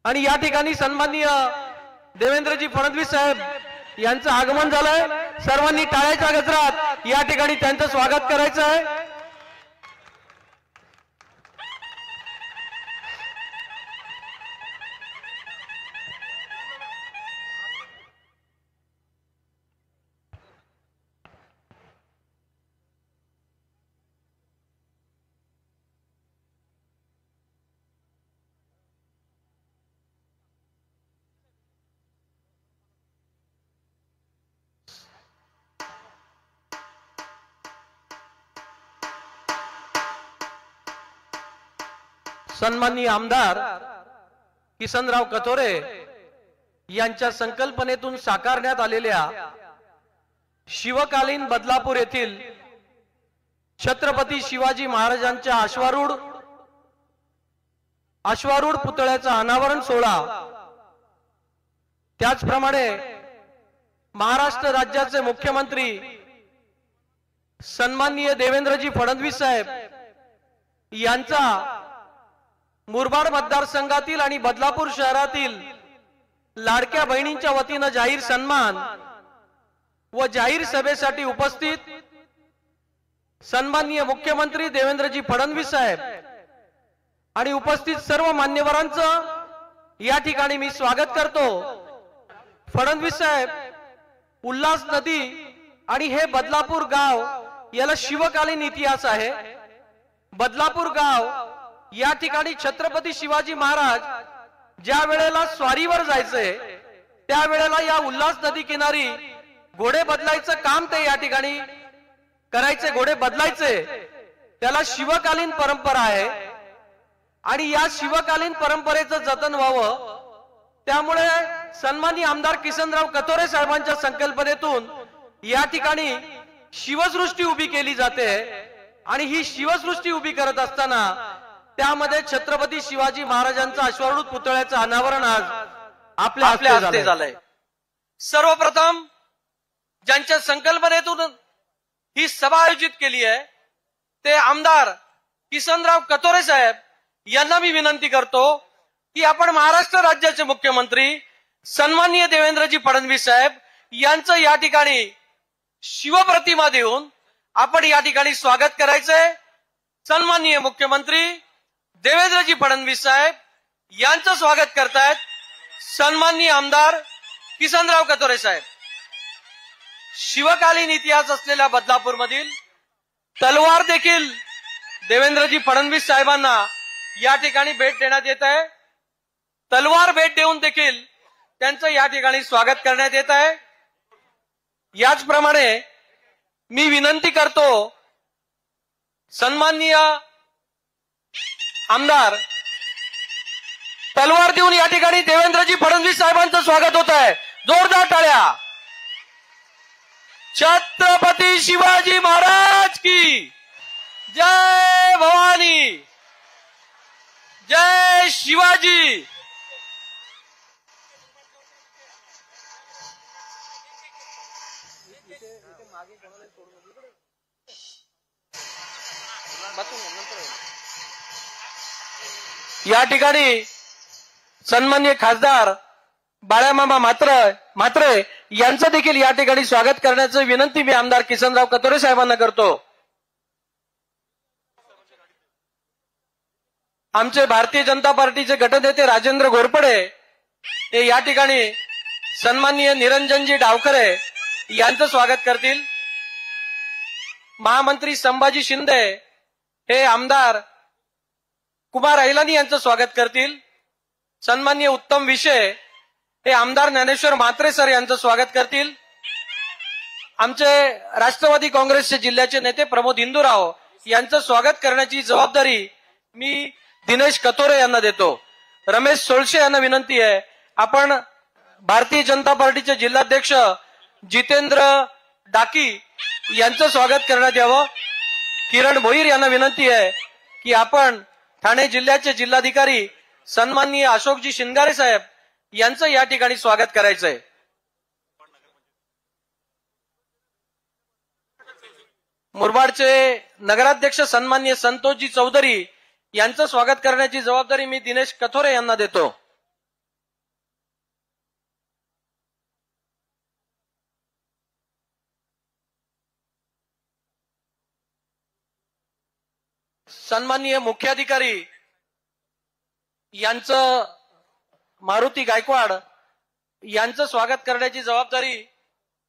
आणि या ठिकाणी सन्माननीय देवेंद्रजी फडणवीस साहेब यांचं आगमन झालंय। सर्वांनी टाळ्याच्या गजरात या ठिकाणी त्यांचं स्वागत करायचं आहे। सन्माननीय आमदार किसनराव कथोरे यांच्या संकल्पनेतून साकारण्यात आलेल्या शिवकालीन बदलापूर येथील छत्रपती शिवाजी महाराजांच्या अश्वारूढ पुतळ्याचा अनावरण सोहळा, त्याचप्रमाणे महाराष्ट्र राज्याचे मुख्यमंत्री सन्माननीय देवेंद्रजी फडणवीस साहेब यांचा मुरबाड मतदारसंघातील आणि बदलापूर शहरातील लाडक्या बहिणींच्या वतीने जाहीर सन्मान व जाहीर सभेसाठी उपस्थित सन्माननीय मुख्यमंत्री देवेंद्रजी फडणवीस साहेब आणि उपस्थित सर्व मान्यवरांचं या ठिकाणी मी स्वागत करतो। फडणवीस साहेब, उल्हास नदी आणि हे बदलापूर गाव याला शिवकालीन इतिहास आहे। बदलापूर गाव या ठिकाणी छत्रपती शिवाजी महाराज ज्या वेळेला स्वारीवर जायचे त्यावेळेला या उल्हास नदी किनारी घोडे बदलायचं काम ते या ठिकाणी करायचे, घोडे बदलायचे। त्याला शिवकालीन परंपरा आहे आणि या शिवकालीन परंपरेचं जतन व्हावं, त्यामुळे सन्माननीय आमदार किसनराव कथोरे साहेबांच्या संकल्पनेतून या ठिकाणी शिवसृष्टी उभी केली जाते आणि ही शिवसृष्टी उभी करत असताना त्यामध्ये छत्रपती शिवाजी महाराजांचा अश्वारूढ पुतळ्याचं अनावरण आज आपल्या हस्ते झालंय। सर्वप्रथम ज्यांच्या संकल्पनेतून ही सभा आयोजित केली आहे ते आमदार किसनराव कथोरे साहेब यांना मी विनंती करतो की आपण महाराष्ट्र राज्याचे मुख्यमंत्री सन्माननीय देवेंद्रजी फडणवीस साहेब यांचं या ठिकाणी शिवप्रतिमा देऊन आपण या ठिकाणी स्वागत करायचंय। सन्माननीय मुख्यमंत्री देवेंद्रजी फडणवीस साहेब यांचं स्वागत करतायत सन्माननीय आमदार किसनराव कथोरे साहेब। शिवकालीन इतिहास असलेल्या बदलापूर मधील तलवार देखील देवेंद्रजी फडणवीस साहेबांना या ठिकाणी भेट देण्यात येत आहे। तलवार भेट देऊन देखील त्यांचं या ठिकाणी स्वागत करण्यात येत आहे। याचप्रमाणे मी विनंती करतो सन्माननीय आमदार तलवार देऊन या ठिकाणी देवेंद्रजी फडणवीस साहेबांचं स्वागत होत आहे। जोरदार टाळ्या। छत्रपती शिवाजी महाराज की जय भवानी, जय शिवाजी। या ठिकाणी सन्माननीय खासदार बाळामामा म्हात्रे यांचं देखील या ठिकाणी स्वागत करण्याची विनंती मी आमदार किसनराव कथोरे साहेबांना करतो। आमचे भारतीय जनता पार्टीचे गटनेते राजेंद्र घोरपडे हे या ठिकाणी सन्माननीय निरंजनजी डावखरे यांचं स्वागत करतील। महामंत्री संभाजी शिंदे हे आमदार कुमार ऐलानी यांचं स्वागत करतील। सन्माननीय उत्तम विषय हे आमदार ज्ञानेश्वर म्हात्रे सर यांचं स्वागत करतील। आमचे राष्ट्रवादी काँग्रेसचे जिल्ह्याचे नेते प्रमोद हिंदूराव यांचं स्वागत करण्याची जबाबदारी मी दिनेश कथोरे यांना देतो। रमेश सोळशे यांना विनंती आहे आपण भारतीय जनता पार्टीचे जिल्हाध्यक्ष जितेंद्र डाकी यांचं स्वागत करण्यात यावं। किरण भोईर यांना विनंती आहे की आपण ठाणे जिल्ह्याचे जिल्हाधिकारी सन्माननीय अशोकजी शिंगारे साहेब यांचं या ठिकाणी स्वागत करायचंय। मुरबाडचे नगराध्यक्ष सन्माननीय संतोषजी चौधरी यांचं स्वागत करण्याची जबाबदारी मी दिनेश कथोरे यांना देतो। सन्माननीय मुख्याधिकारी यांचं मारुती गायकवाड यांचं स्वागत करण्याची जबाबदारी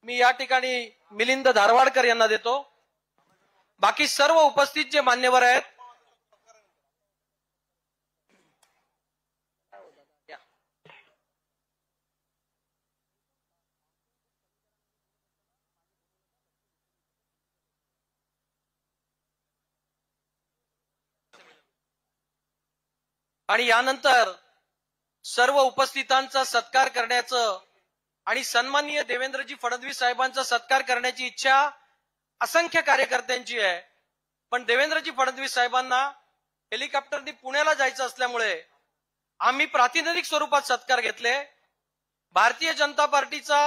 मी या ठिकाणी मिलिंद धारवाडकर यांना देतो। बाकी सर्व उपस्थित जे मान्यवर आहेत आणि यानंतर सर्व उपस्थितांचा सत्कार करण्याचं आणि सन्माननीय देवेंद्रजी फडणवीस साहेबांचा सत्कार करण्याची इच्छा असंख्य कार्यकर्त्यांची आहे, पण देवेंद्रजी फडणवीस साहेबांना हेलिकॉप्टरने पुण्याला जायचं असल्यामुळे आम्ही प्रातिनिधिक स्वरूपात सत्कार घेतले। भारतीय जनता पार्टीचा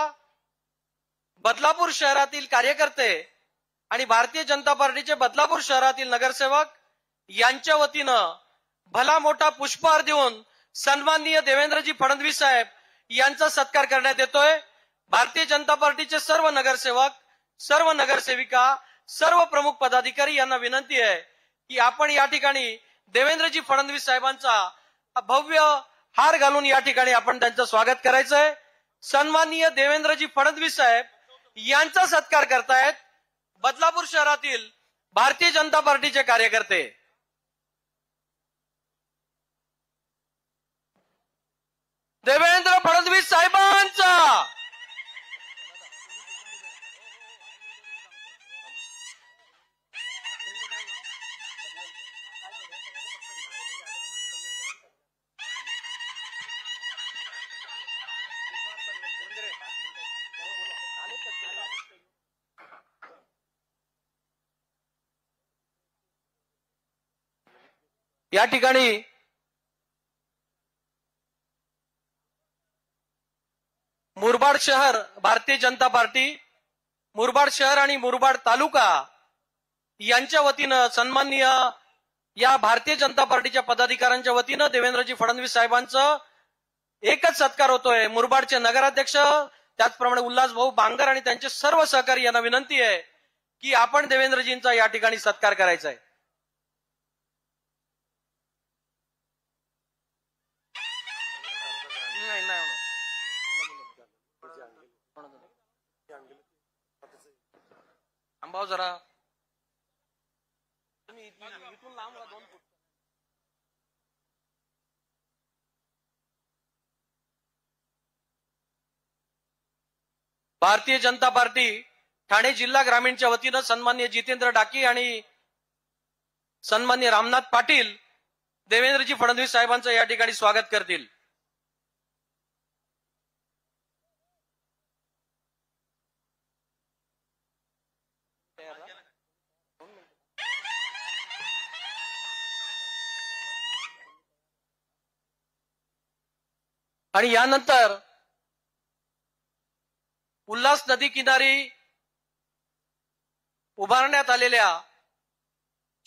बदलापूर शहरातील कार्यकर्ते आणि भारतीय जनता पार्टीचे बदलापूर शहरातील नगरसेवक यांच्या वतीनं भला मोठा पुष्पहार देऊन सन्माननीय देवेंद्रजी फडणवीस साहेब यांचा सत्कार करण्यात येतोय। भारतीय जनता पार्टीचे सर्व नगरसेवक, सर्व नगरसेविका, सर्व प्रमुख पदाधिकारी यांना विनंती आहे की आपण या ठिकाणी देवेंद्रजी फडणवीस साहेबांचा भव्य हार घालून या ठिकाणी आपण त्यांचं स्वागत करायचंय। सन्माननीय देवेंद्रजी फडणवीस साहेब यांचा सत्कार करतायत बदलापूर शहरातील भारतीय जनता पार्टीचे कार्यकर्ते। देवेंद्र फडणवीस साहेबांचा या ठिकाणी मुरबाड शहर भारतीय जनता पार्टी, मुरबाड शहर आणि मुरबाड तालुका यांच्या वतीनं सन्माननीय या भारतीय जनता पार्टीच्या पदाधिकाऱ्यांच्या वतीनं देवेंद्रजी फडणवीस साहेबांचं एकच सत्कार होतोय। मुरबाडचे नगराध्यक्ष त्याचप्रमाणे उल्हास भाऊ बांगर आणि त्यांचे सर्व सहकारी यांना विनंती आहे की आपण देवेंद्रजींचा या ठिकाणी सत्कार करायचा आहे। अंबाव जरा इथून लांब 2 फूट। भारतीय जनता पार्टी ठाणे जिल्हा ग्रामीणच्या वतीनं सन्माननीय जितेंद्र डाकी आणि सन्माननीय रामनाथ पाटील देवेंद्रजी फडणवीस साहेबांचं या ठिकाणी स्वागत करतील। आणि यानंतर उल्हास नदी किनारी उभारण्यात आलेल्या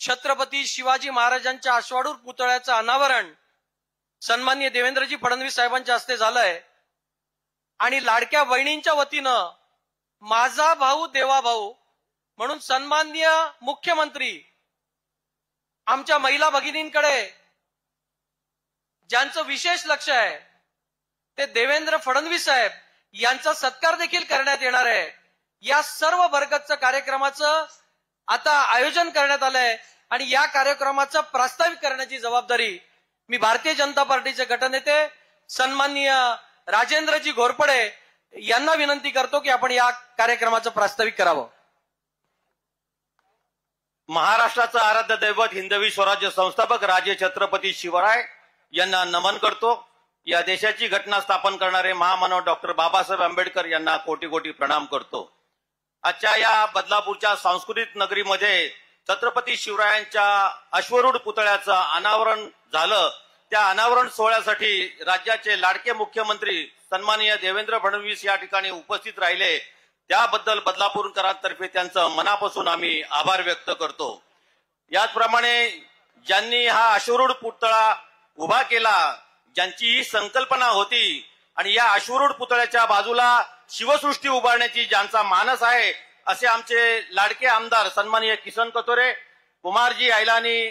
छत्रपती शिवाजी महाराजांच्या अश्वारूढ पुतळ्याचं अनावरण सन्माननीय देवेंद्रजी फडणवीस साहेबांच्या हस्ते झालंय आणि लाडक्या बहिणींच्या वतीनं माझा भाऊ देवा भाऊ म्हणून सन्माननीय मुख्यमंत्री आमच्या महिला भगिनींकडे ज्यांचं विशेष लक्ष आहे ते देवेंद्र फडणवीस साहेब यांचा सत्कार देखील करण्यात येणार आहे। या सर्व बरकतचं कार्यक्रमाचं आता आयोजन करण्यात आलंय आणि या कार्यक्रमाचं प्रास्ताविक करण्याची जबाबदारी मी भारतीय जनता पार्टीचे गटनेते सन्माननीय राजेंद्रजी घोरपडे यांना विनंती करतो की आपण या कार्यक्रमाचं प्रास्ताविक करावं। महाराष्ट्राचं आराध्य दैवत हिंदवी स्वराज्य संस्थापक राजे छत्रपती शिवराय यांना नमन करतो। या देशाची घटना स्थापन करणारे महामानव डॉक्टर बाबासाहेब आंबेडकर यांना कोटी कोटी प्रणाम करतो। आजच्या या बदलापूरच्या सांस्कृतिक नगरीमध्ये छत्रपती शिवरायांच्या अश्वरूढ पुतळ्याचं अनावरण झालं। त्या अनावरण सोहळ्यासाठी राज्याचे लाडके मुख्यमंत्री सन्माननीय देवेंद्र फडणवीस या ठिकाणी उपस्थित राहिले, त्याबद्दल बदलापूरकरांतर्फे त्यांचं मनापासून आम्ही आभार व्यक्त करतो। याचप्रमाणे ज्यांनी हा अश्वरूढ पुतळा उभा केला, ज्यांची ही संकल्पना होती आणि या अश्वरूढ पुतळ्याच्या बाजूला शिवसृष्टी उभारण्याची ज्यांचा मानस आहे, असे आमचे लाडके आमदार सन्माननीय किसन कथोरे, कुमारजी आयलानी,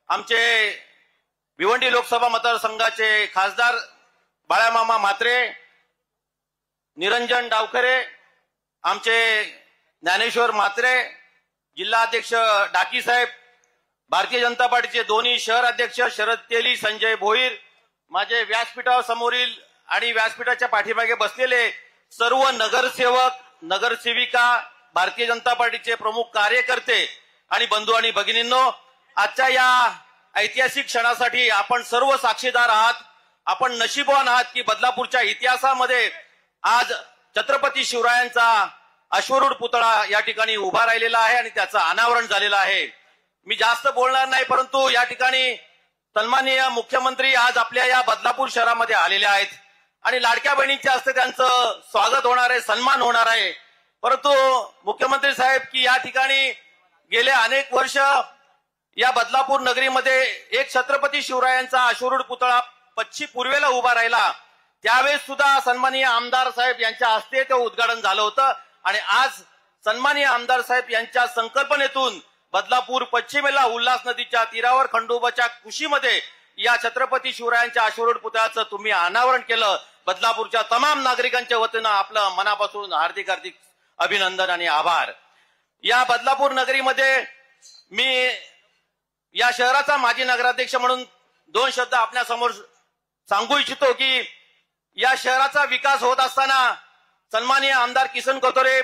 आमचे भिवंडी लोकसभा मतदारसंघाचे खासदार बाळामामा म्हात्रे, निरंजन डावखरे, आमचे ज्ञानेश्वर म्हात्रे, जिल्हाध्यक्ष डाकी साहेब, भारतीय जनता पार्टीचे दोन्ही शहर अध्यक्ष शरद तेली, संजय भोईर, माझे व्यासपीठासमोरील आणि व्यासपीठाच्या पाठीमागे बसलेले सर्व नगरसेवक, नगरसेविका, भारतीय जनता पार्टीचे प्रमुख कार्यकर्ते आणि बंधू आणि भगिनींनो, आजच्या या ऐतिहासिक क्षणासाठी आपण सर्व साक्षीदार आहात. आपण नशीबवान आहात की बदलापूरच्या इतिहासामध्ये आज छत्रपती शिवरायांचा अश्वरूढ पुतळा या ठिकाणी उभा राहिलेला आहे आणि त्याचं अनावरण झालेलं आहे. मी जास्त बोलणार नाही, परंतु या ठिकाणी सन्माननीय मुख्यमंत्री आज आपल्या या बदलापूर शहरामध्ये आलेले आहेत आणि लाडक्या बहिणींच्या हस्ते त्यांचं स्वागत होणार आहे, सन्मान होणार आहे. परंतु मुख्यमंत्री साहेब की या ठिकाणी गेले अनेक वर्ष या बदलापूर नगरीमध्ये एक छत्रपती शिवरायांचा अश्वरूढ पुतळा पश्चिम पूर्वेला उभा राहिला. त्यावेळेस सुद्धा सन्माननीय आमदार साहेब यांच्या हस्ते ते उद्घाटन झालं होतं आणि आज सन्माननीय आमदार साहेब यांच्या संकल्पनेतून बदलापूर पश्चिमेला उल्हास नदीच्या तीरावर खंडोबाच्या कुशीमध्ये या छत्रपती शिवरायांच्या अश्वरूढ पुतळ्याचं तुम्ही अनावरण केलं. बदलापूरच्या तमाम नागरिकांच्या वतीनं आपलं मनापासून हार्दिक हार्दिक अभिनंदन आणि आभार. या बदलापूर नगरीमध्ये मी या शहराचा माजी नगराध्यक्ष म्हणून दोन शब्द आपल्यासमोर सांगू इच्छितो की या शहराचा विकास होत असताना सन्माननीय आमदार किसन कथोरे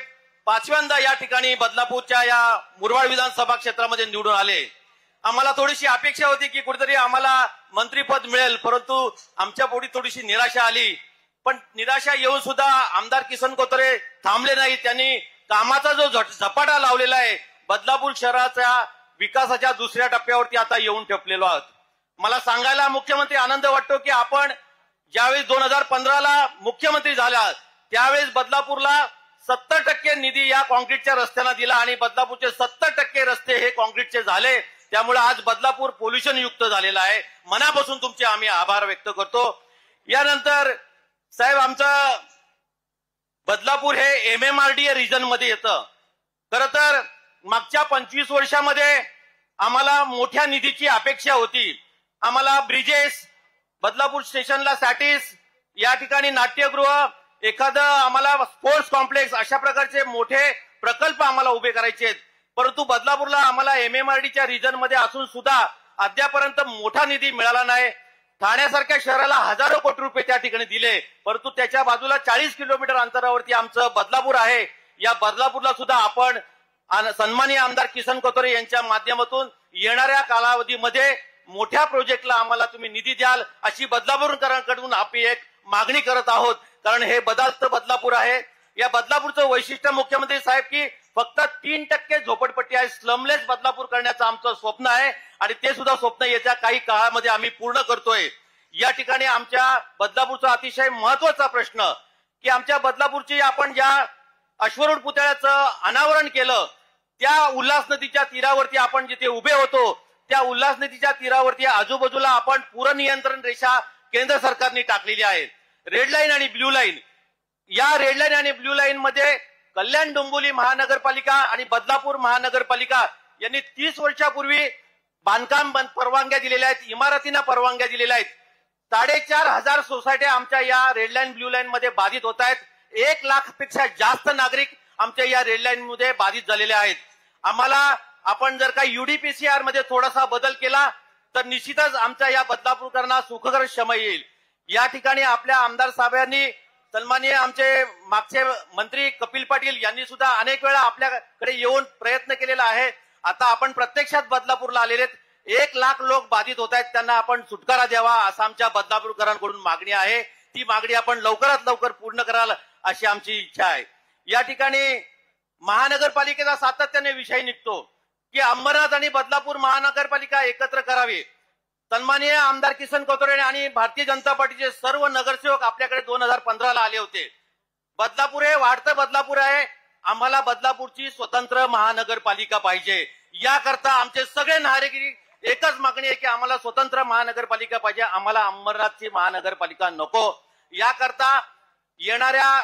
पाचव्यांदा या ठिकाणी बदलापूरच्या या मुरबाड विधानसभा क्षेत्रामध्ये निवडून आले. आम्हाला थोडीशी अपेक्षा होती की कुठेतरी आम्हाला मंत्रीपद मिळेल, परंतु आमच्या पोटी थोडीशी निराशा आली. पण निराशा येऊन सुद्धा आमदार किसन कथोरे थांबले नाही. त्यांनी कामाचा जो झपाटा लावलेला आहे, बदलापूर शहराच्या विकासाच्या दुसऱ्या टप्प्यावरती आता येऊन ठेपलेलो आहोत. मला सांगायला मुख्यमंत्री आनंद वाटतो की आपण ज्यावेळेस 2015ला मुख्यमंत्री झाला त्यावेळेस बदलापूरला 70% निधी या कॉन्क्रीटच्या रस्त्यांना दिला आणि बदलापूरचे 70% रस्ते हे कॉन्क्रीटचे झाले. त्यामुळे आज बदलापूर पोल्युशन युक्त झालेला आहे. मनापासून तुमचे आम्ही आभार व्यक्त करतो. यानंतर साहेब, आमचं बदलापूर हे MMRDA रिजन मध्ये येतं. खरं तर मागच्या 25 वर्षामध्ये आम्हाला मोठ्या निधीची अपेक्षा होती. आम्हाला ब्रिजेस, बदलापूर स्टेशनला सॅटिस, या ठिकाणी नाट्यगृह, एखादं आम्हाला स्पोर्ट्स कॉम्प्लेक्स, अशा प्रकारचे मोठे प्रकल्प आम्हाला उभे करायचे आहेत. परंतु बदलापूरला आम्हाला MMRDच्या रिजन मध्ये असून सुद्धा अद्यापर्यंत मोठा निधी मिळाला नाही. ठाण्यासारख्या शहराला हजारो कोटी रुपये त्या ठिकाणी दिले, परंतु त्याच्या बाजूला 40 किलोमीटर अंतरावरती आमचं बदलापूर आहे. या बदलापूरला सुद्धा आपण सन्माननीय आमदार किसन कथोरे यांच्या माध्यमातून येणाऱ्या कालावधीमध्ये मोठ्या प्रोजेक्टला आम्हाला तुम्ही निधी द्याल अशी बदलापूरकरांकडून आम्ही एक मागणी करत आहोत. कारण हे बदलतं बदलापूर आहे. या बदलापूरचं वैशिष्ट्य मुख्यमंत्री साहेब की फक्त 3% झोपडपट्टी आहे. स्लमलेस बदलापूर करण्याचं आमचं स्वप्न आहे आणि ते सुद्धा स्वप्न येत्या काही काळामध्ये आम्ही पूर्ण करतोय. या ठिकाणी आमच्या बदलापूरचा अतिशय महत्वाचा प्रश्न की आमच्या बदलापूरची आपण ज्या अश्वरूढ पुतळ्याचं अनावरण केलं त्या उल्हास नदीच्या तीरावरती आपण जिथे उभे होतो त्या उल्हास नदीच्या तीरावरती आजूबाजूला आपण पूर नियंत्रण रेषा केंद्र सरकारने टाकलेली आहे. रेड लाईन आणि ब्ल्यू लाईन. या रेड लाईन आणि ब्ल्यू लाईन मध्ये कल्याण डोंबिवली महानगरपालिका आणि बदलापूर महानगरपालिका यांनी 30 वर्षापूर्वी बांधकाम परवानग्या दिलेल्या आहेत, इमारतींना परवानग्या दिलेल्या आहेत. 4,500 सोसायट्या आमच्या या रेड लाईन ब्ल्यू लाईन मध्ये बाधित होत आहेत. 1 लाखपेक्षा जास्त नागरिक आमच्या या रेड लाईन मध्ये बाधित झालेले आहेत. आम्हाला आपण जर का UDPCR मध्ये थोडासा बदल केला तर निश्चितच आमच्या या बदलापूरकरांना सुखकर समय येईल. या ठिकाणी आपल्या आमदार साहेबांनी, सन्माननीय आमचे मागचे मंत्री कपिल पाटील यांनी सुद्धा अनेक वेळा आपल्याकडे येऊन प्रयत्न केलेला आहे. आता आपण प्रत्यक्षात बदलापूरला आलेले आहेत. 1 लाख लोक बाधित होत आहेत, त्यांना आपण सुटकारा द्यावा असं आमच्या बदलापूरकरांकडून मागणी आहे. ती मागणी आपण लवकरात लवकर पूर्ण कराल अशी आमची इच्छा आहे. या ठिकाणी महानगरपालिकेचा सातत्याने विषय निघतो की अंबरनाथ आणि बदलापूर महानगरपालिका एकत्र करावी. सन्माननीय आमदार किसन कथोरे आणि भारतीय जनता पार्टीचे सर्व नगरसेवक आपल्याकडे 2015ला आले होते. बदलापूर हे वाढतं बदलापूर आहे. आम्हाला बदलापूरची स्वतंत्र महानगरपालिका पाहिजे. याकरता आमचे सगळे नागरिक एकच मागणी आहे की आम्हाला स्वतंत्र महानगरपालिका पाहिजे. आम्हाला अंबरनाथची महानगरपालिका नको. याकरता येणाऱ्या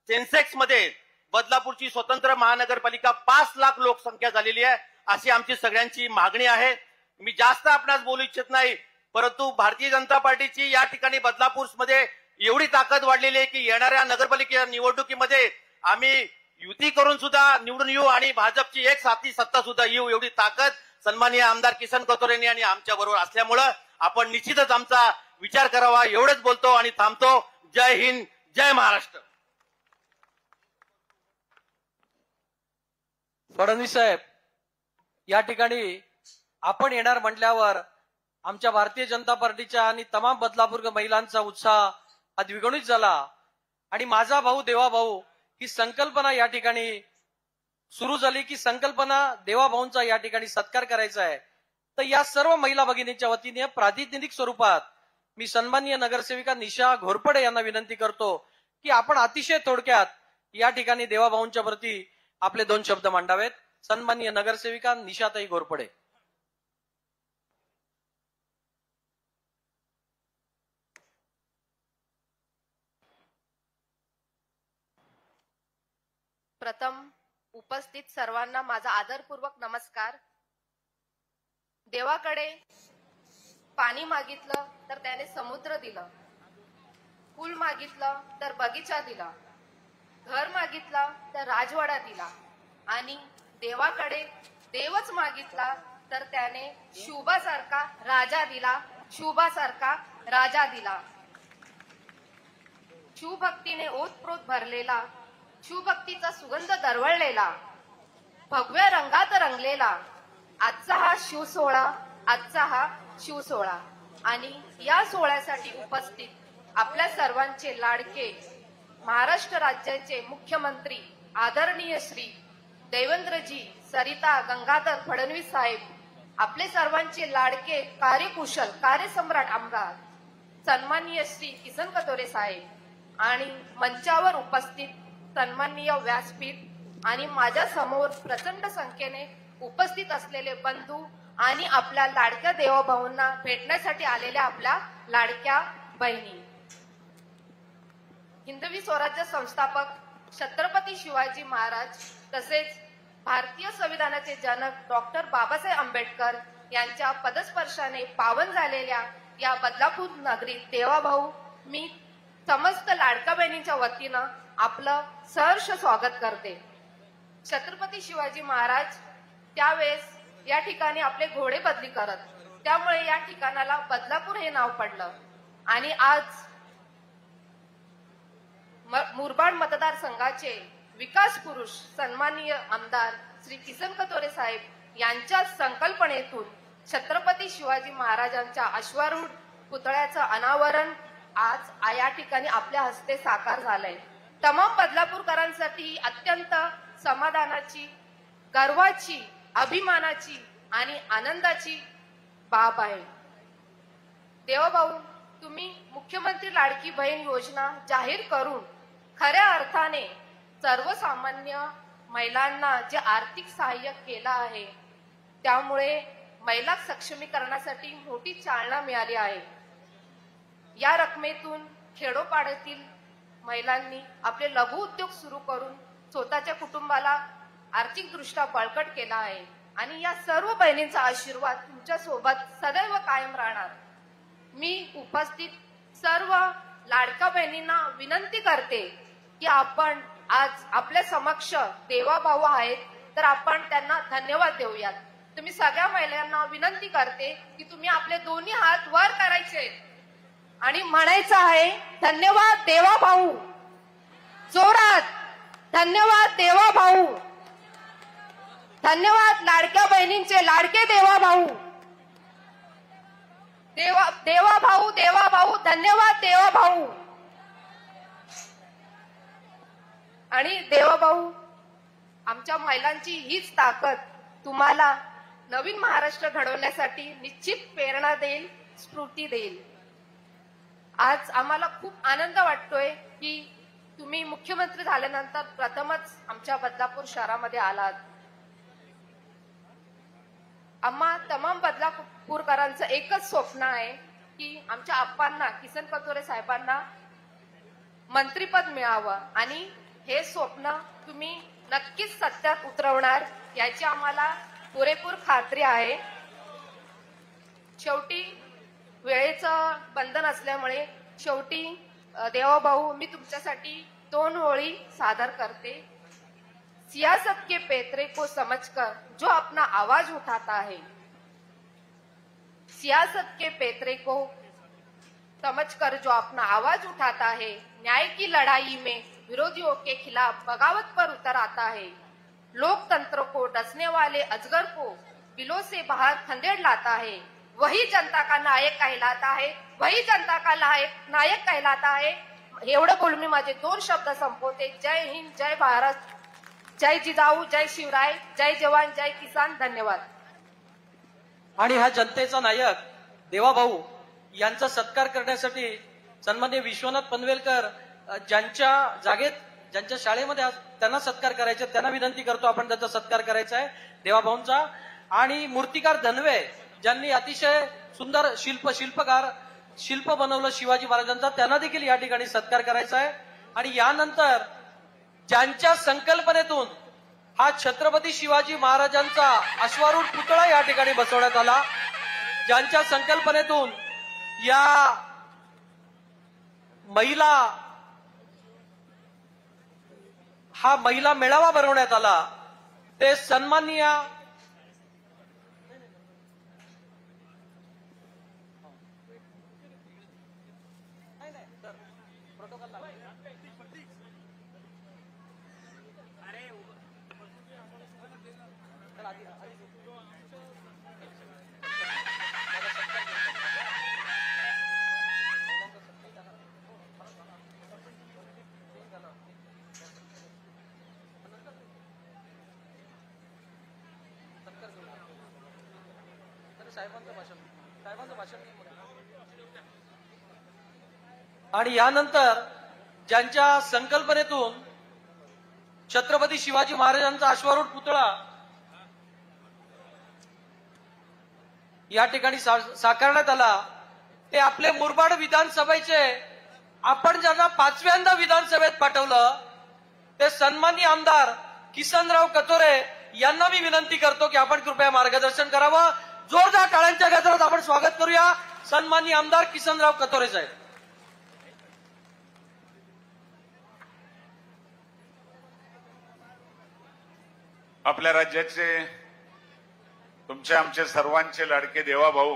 सेन्सेक्स मध्ये बदलापूरची स्वतंत्र महानगरपालिका 5 लाख लोकसंख्या झालेली आहे अशी आमची सगळ्यांची मागणी आहे. मी जास्त आपणास बोलू इच्छित नाही, परंतु भारतीय जनता पार्टीची या ठिकाणी बदलापूर मध्ये एवढी ताकद वाढलेली आहे की येणाऱ्या नगरपालिका निवडणुकीमध्ये आम्ही युती करून सुद्धा निवडून येऊ आणि भाजपची एक साथी सत्ता सुद्धा येऊ, एवढी ताकद सन्माननीय आमदार किसन कथोरेंनी आणि आमच्या बरोबर असल्यामुळं आपण निश्चितच आमचा विचार करावा. एवढंच बोलतो आणि थांबतो. जय हिंद, जय महाराष्ट्र. फडणवीस साहेब, या ठिकाणी आपण येणार म्हटल्यावर आमच्या भारतीय जनता पार्टीच्या आणि तमाम बदलापूर महिलांचा उत्साह हा द्विगुणित झाला आणि माझा भाऊ देवा भाऊ ही संकल्पना या ठिकाणी सुरू झाली की संकल्पना देवा भाऊंचा या ठिकाणी सत्कार करायचा आहे. तर या सर्व महिला भगिनींच्या वतीने प्रातिनिधिक स्वरूपात मी सन्माननीय नगरसेविका निशा घोरपडे यांना विनंती करतो की आपण अतिशय थोडक्यात या ठिकाणी देवा भाऊंच्या प्रती आपले 2 शब्द मांडावेत. सन्माननीय नगरसेविका निशाताई घोरपडे. प्रथम उपस्थित सर्वांना माझा आदरपूर्वक नमस्कार. देवाकडे पाणी मागितलं तर त्याने समुद्र दिलं, फूल मागितलं तर बगीचा दिला, घर मागितला तर राजवाडा दिला आणि देवाकडे देवच मागितला तर त्याने शुभासारखा राजा दिला, शुभासारखा राजा दिला. शिवभक्तीने ओतप्रोत भरलेला, शिवभक्तीचा सुगंध दरवळलेला, भगव्या रंगात रंगलेला आजचा हा शिवसोहळा, आजचा हा शिवसोहळा. आणि या सोहळ्यासाठी उपस्थित आपल्या सर्वांचे लाडके महाराष्ट्र राज्याचे मुख्यमंत्री आदरणीय श्री देवेंद्रजी सरिता गंगाधर फडणवीस साहेब, आपले सर्वांचे लाडके कार्यकुशल कार्यसम्राट आमदार सन्माननीय श्री किसन कथोरे साहेब आणि मंचावर उपस्थित सन्माननीय व्यासपीठ आणि माझ्या समोर प्रचंड संख्येने उपस्थित असलेले बंधू आणि आपल्या लाडक्या देवभाऊंना भेटण्यासाठी आलेल्या आपल्या लाडक्या बहिणी. हिंदवी स्वराज्य संस्थापक छत्रपती शिवाजी महाराज तसेच भारतीय संविधानाचे जनक डॉक्टर बाबासाहेब आंबेडकर यांच्या पदस्पर्शाने पावन झालेल्या या बदलापूर नगरीत देवाभाऊ मी समस्त लाडक्या बहिणींच्या वतीनं आपलं सहर्ष स्वागत करते. छत्रपती शिवाजी महाराज त्यावेळेस या ठिकाणी आपले घोडे बदली करत, त्यामुळे या ठिकाणाला बदलापूर हे नाव पडलं. आणि आज मुरबाड मतदारसंघाचे विकास पुरुष सन्माननीय आमदार श्री किसन कथोरे साहेब यांच्या संकल्पनेतून छत्रपती शिवाजी महाराजांच्या अश्वारूढ पुतळ्याचं अनावरण आज या ठिकाणी आपल्या हस्ते साकार झालंय. तमाम बदलापूरकरांसाठी अत्यंत समाधानाची, गर्वाची, अभिमानाची आणि आनंदाची बाब आहे. देवभाऊ, तुम्ही मुख्यमंत्री लाडकी बहीण योजना जाहीर करून खऱ्या अर्थाने सर्वसामान्य महिलांना जे आर्थिक सहाय्य केलं आहे त्यामुळे महिला सक्षमीकरणासाठी मोठी चालना मिळाली आहे. या रकमेतून खेडोपाड्यातील महिलांनी आपले लघु उद्योग सुरू करून स्वतःच्या कुटुंबाला आर्थिकदृष्ट्या बळकट केला आहे आणि या सर्व बहिणींचा आशीर्वाद तुमच्या सोबत सदैव कायम राहणार. मी उपस्थित सर्व लाडक्या बहिणींना विनंती करते की आपण आज आपल्या समक्ष देवाभाऊ आहेत तर आपण त्यांना धन्यवाद देऊयात. तुम्ही सगळ्या महिलांना विनंती करते की तुम्ही आपले दोन्ही हात वर करायचे आणि म्हणायचं आहे, धन्यवाद देवाभाऊ. जोरात धन्यवाद देवाभाऊ. धन्यवाद लाडक्या बहिणींचे लाडके देवाभाऊ. देवाभाऊ, देवाभाऊ, धन्यवाद देवाभाऊ. आणि देवाभाऊ, आमच्या महिलांची हीच ताकद तुम्हाला नवीन महाराष्ट्र घडवण्यासाठी निश्चित प्रेरणा देईल, स्फूर्ती देईल. आज आम्हाला खूप आनंद वाटतोय की तुम्ही मुख्यमंत्री झाल्यानंतर प्रथमच आमच्या बदलापूर शहरामध्ये आलात. आम्हा तमाम बदलापूरकरांचं एकच स्वप्न आहे की आमच्या आप्पांना, किसन कथोरे साहेबांना मंत्रीपद मिळावं आणि हे स्वप्न तुम्ही नक्कीच सत्यात उतरवणार याची आम्हाला पुरेपूर खात्री आहे. शेवटी वेळेचं बंधन असल्यामुळे शेवटी देवाभाऊ मी तुमच्यासाठी 2 ओळी सादर करते. सियासत के पैतरे को समझकर जो अपना आवाज उठाता है, सियासत के पैतरे को समझकर जो अपना आवाज उठाता है, न्याय की लड़ाई में विरोधियों के खिलाफ बगावत पर उतर आता है, लोकतंत्र को डसने वाले अजगर को बिलों से बाहर खंडेर लाता है, वही जनता का नायक कहलाता है, वही जनता का नायक कहलाता है. एवढं बोलून मी माझे 2 शब्द संपवते. जय हिंद, जय भारत, जय जिजाऊ, जय शिवराय, जय जवान, जय किसान. धन्यवाद. आणि हा जनतेचा नायक देवाभाऊ यांचा सत्कार करण्यासाठी सन्माननीय विश्वनाथ पनवेलकर ज्यांच्या जागेत ज्यांच्या शाळेमध्ये आज त्यांना सत्कार करायचा त्यांना विनंती करतो आपण त्यांचा सत्कार करायचा आहे देवाभाऊंचा. आणि मूर्तिकार धनवे ज्यांनी अतिशय सुंदर शिल्प बनवलं शिवाजी महाराजांचा त्यांना देखील या ठिकाणी सत्कार करायचा आहे. आणि यानंतर ज्यांच्या संकल्पनेतून हा छत्रपती शिवाजी महाराजांचा अश्वारूढ पुतळा या ठिकाणी बसवण्यात आला, ज्यांच्या संकल्पनेतून या महिला मेळावा भरवण्यात आला, ते सन्माननीय आणि यानंतर ज्यांच्या संकल्पनेतून छत्रपती शिवाजी महाराजांचा अश्वारूढ पुतळा या ठिकाणी साकारण्यात आला, ते आपले मुरबाड विधानसभेचे आपण ज्यांना 5व्यांदा विधानसभेत पाठवलं ते सन्माननीय आमदार किसनराव कथोरे यांना मी विनंती करतो की आपण कृपया मार्गदर्शन करावं. जोरदार टाळ्यांच्या गजरात आपण स्वागत करूया सन्माननीय आमदार किसनराव कथोरे साहेब. आपल्या राज्याचे तुमचे आमचे सर्वांचे लाडके देवाभाऊ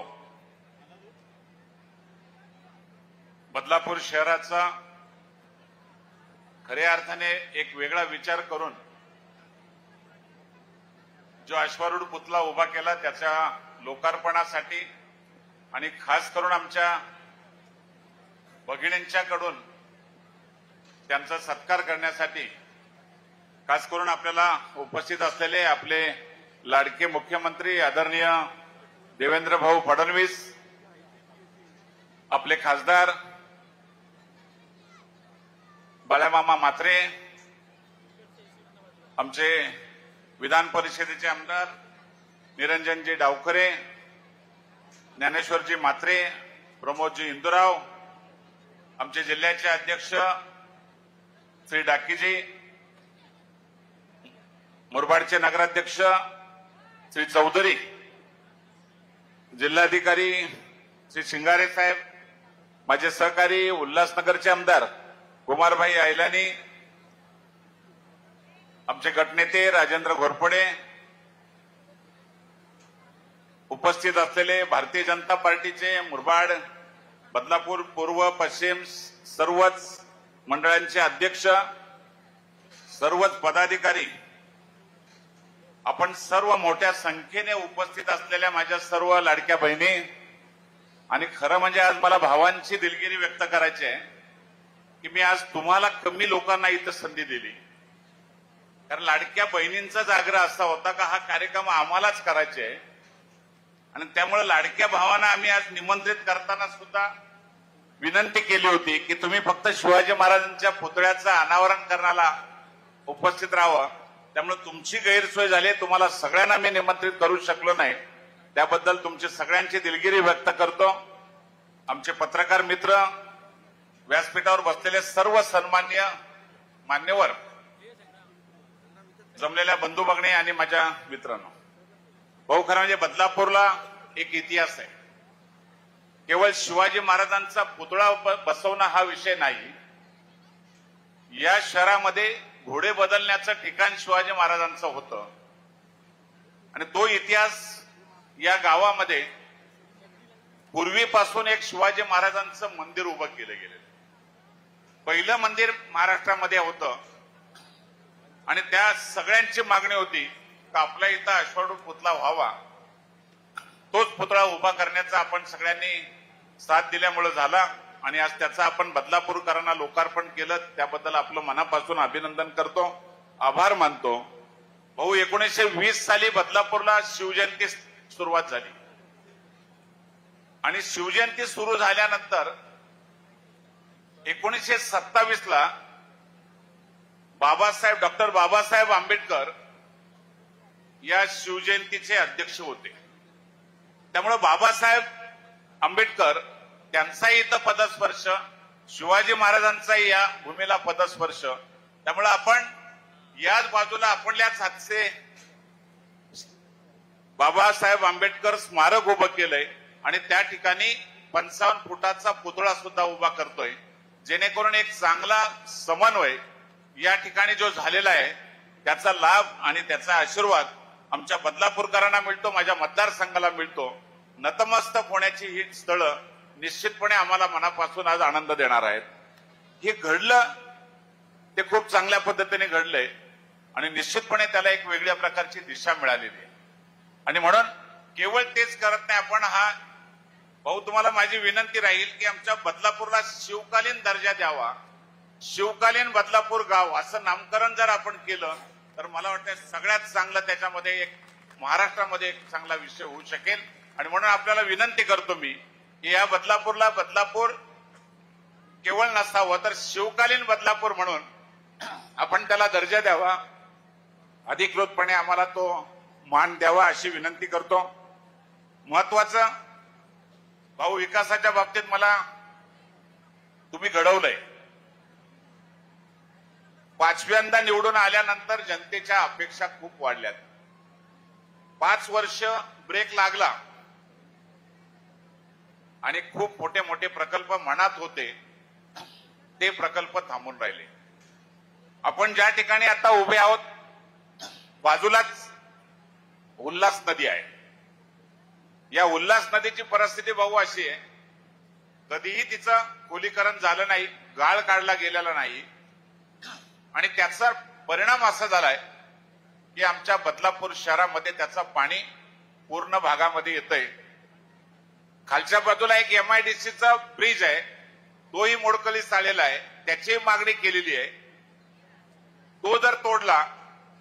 बदलापूर शहराचा खऱ्या अर्थाने एक वेगळा विचार करून जो अश्वारूढ पुतळा उभा केला त्याच्या लोकार्पणासाठी आणि खास करून आमच्या भगिनींच्याकडून त्यांचा सत्कार करण्यासाठी खास करून आपल्याला उपस्थित असलेले आपले लाडके मुख्यमंत्री आदरणीय देवेंद्र भाऊ फडणवीस, आपले खासदार बाळामामा म्हात्रे, आमचे विधान परिषदेचे आमदार निरंजनजी डावखरे, ज्ञानेश्वरजी म्हात्रे, प्रमोदजी इंदुराव, आमचे जिल्ह्याचे अध्यक्ष श्री डाकीजी, मुरबाडचे नगराध्यक्ष श्री चौधरी, जिल्हाधिकारी श्री शिंगारे साहेब, माझे सहकारी उल्हासनगरचे आमदार कुमारभाई आयलानी, आमचे गटनेते राजेंद्र घोरपडे, उपस्थित असलेले भारतीय जनता पार्टीचे मुरबाड, बदलापूर पूर्व, पश्चिम सर्वच मंडळांचे अध्यक्ष, सर्वच पदाधिकारी, आपण सर्व मोठ्या संख्येने उपस्थित असलेल्या माझ्या सर्व लाडक्या बहिणी, आणि खरं म्हणजे आज मला भावांची दिलगिरी व्यक्त करायची आहे की मी आज तुम्हाला कमी लोकांना इथं संधी दिली, कारण लाडक्या बहिणींचाच आग्रह असा होता का हा कार्यक्रम आम्हालाच करायचा आहे. आणि त्यामुळे लाडक्या भावांना आम्ही आज निमंत्रित करताना सुद्धा विनंती केली होती की तुम्ही फक्त शिवाजी महाराजांच्या पुतळ्याचं अनावरण करण्याला उपस्थित राहावं. त्यामुळे तुमची गैरसोय झाली, तुम्हाला सगळ्यांना मी निमंत्रित करू शकलो नाही, त्याबद्दल तुमची सगळ्यांची दिलगिरी व्यक्त करतो. आमचे पत्रकार मित्र, व्यासपीठावर बसलेले सर्व सन्माननीय मान्यवर, जमलेल्या बंधू भगिनी आणि माझ्या मित्रांनो, भाऊ खरं म्हणजे बदलापूरला एक इतिहास आहे. केवळ शिवाजी महाराजांचा पुतळा बसवणं हा विषय नाही. या शहरामध्ये घोडे बदलण्याचं ठिकाण शिवाजी महाराजांचं होतं आणि तो इतिहास या गावामध्ये पूर्वीपासून एक शिवाजी महाराजांचं मंदिर उभं केलं गेलं. पहिलं मंदिर महाराष्ट्रामध्ये होतं आणि त्या सगळ्यांची मागणी होती की आपल्या इथं अश्वारूढ पुतळा व्हावा. तोच पुतळा उभा करण्याचा आपण सगळ्यांनी साथ दिल्यामुळे झाला आणि आज त्याचं आपण बदलापूरकरांना लोकार्पण केलं. त्याबद्दल आपलं मनापासून अभिनंदन करतो, आभार मानतो. भाऊ, 1920 साली बदलापूरला शिवजयंती सुरुवात झाली आणि शिवजयंती सुरू झाल्यानंतर 1927 ला डॉक्टर बाबासाहेब आंबेडकर या शिवजयंतीचे अध्यक्ष होते. त्यामुळे बाबासाहेब आंबेडकर त्यांचाही इथं पदस्पर्श, शिवाजी महाराजांचाही या भूमीला पदस्पर्श. त्यामुळे आपण याच बाजूला आपल्याच हातचे बाबासाहेब आंबेडकर स्मारक उभं केलंय आणि त्या ठिकाणी 55 फुटाचा पुतळा सुद्धा उभा करतोय, जेणेकरून एक चांगला समन्वय या ठिकाणी जो झालेला आहे त्याचा लाभ आणि त्याचा आशीर्वाद आमच्या बदलापूरकरांना मिळतो, माझ्या मतदारसंघाला मिळतो. नतमस्तक होण्याची ही स्थळं निश्चितपणे आम्हाला मनापासून आज आनंद देणार आहेत. हे घडलं ते खूप चांगल्या पद्धतीने घडलंय आणि निश्चितपणे त्याला एक वेगळ्या प्रकारची दिशा मिळालेली आहे. आणि म्हणून केवळ तेच करत नाही आपण. हा भाऊ, तुम्हाला माझी विनंती राहील की आमच्या बदलापूरला शिवकालीन दर्जा द्यावा. शिवकालीन बदलापूर गाव असं नामकरण जर आपण केलं तर मला वाटतं सगळ्यात चांगलं त्याच्यामध्ये एक महाराष्ट्रामध्ये एक चांगला विषय होऊ शकेल. आणि म्हणून आपल्याला विनंती करतो मी की या बदलापूरला बदलापूर केवळ नसावं तर शिवकालीन बदलापूर म्हणून आपण त्याला दर्जा द्यावा, अधिकृतपणे आम्हाला तो मान द्यावा अशी विनंती करतो. महत्वाचं भाऊ, विकासाच्या बाबतीत मला तुम्ही घडवलंय. 5व्यांदा निवडून आल्यानंतर जनतेच्या अपेक्षा खूप वाढल्यात. 5 वर्ष ब्रेक लागला आणि खूप मोठे मोठे प्रकल्प मनात होते ते प्रकल्प थांबून राहिले. आपण ज्या ठिकाणी आता उभे आहोत बाजूलाच उल्हास नदी आहे. या उल्हास नदीची परिस्थिती भाऊ अशी आहे, कधीही तिचं खोलीकरण झालं नाही, गाळ काढला गेलेला नाही आणि त्याचा परिणाम असा झालाय की आमच्या बदलापूर शहरामध्ये त्याचं पाणी पूर्ण भागामध्ये येतंय. खालच्या बाजूला एक MIDCचा ब्रिज आहे, तोही मोडकळीस आलेला आहे, त्याची मागणी केलेली आहे. तो जर तोडला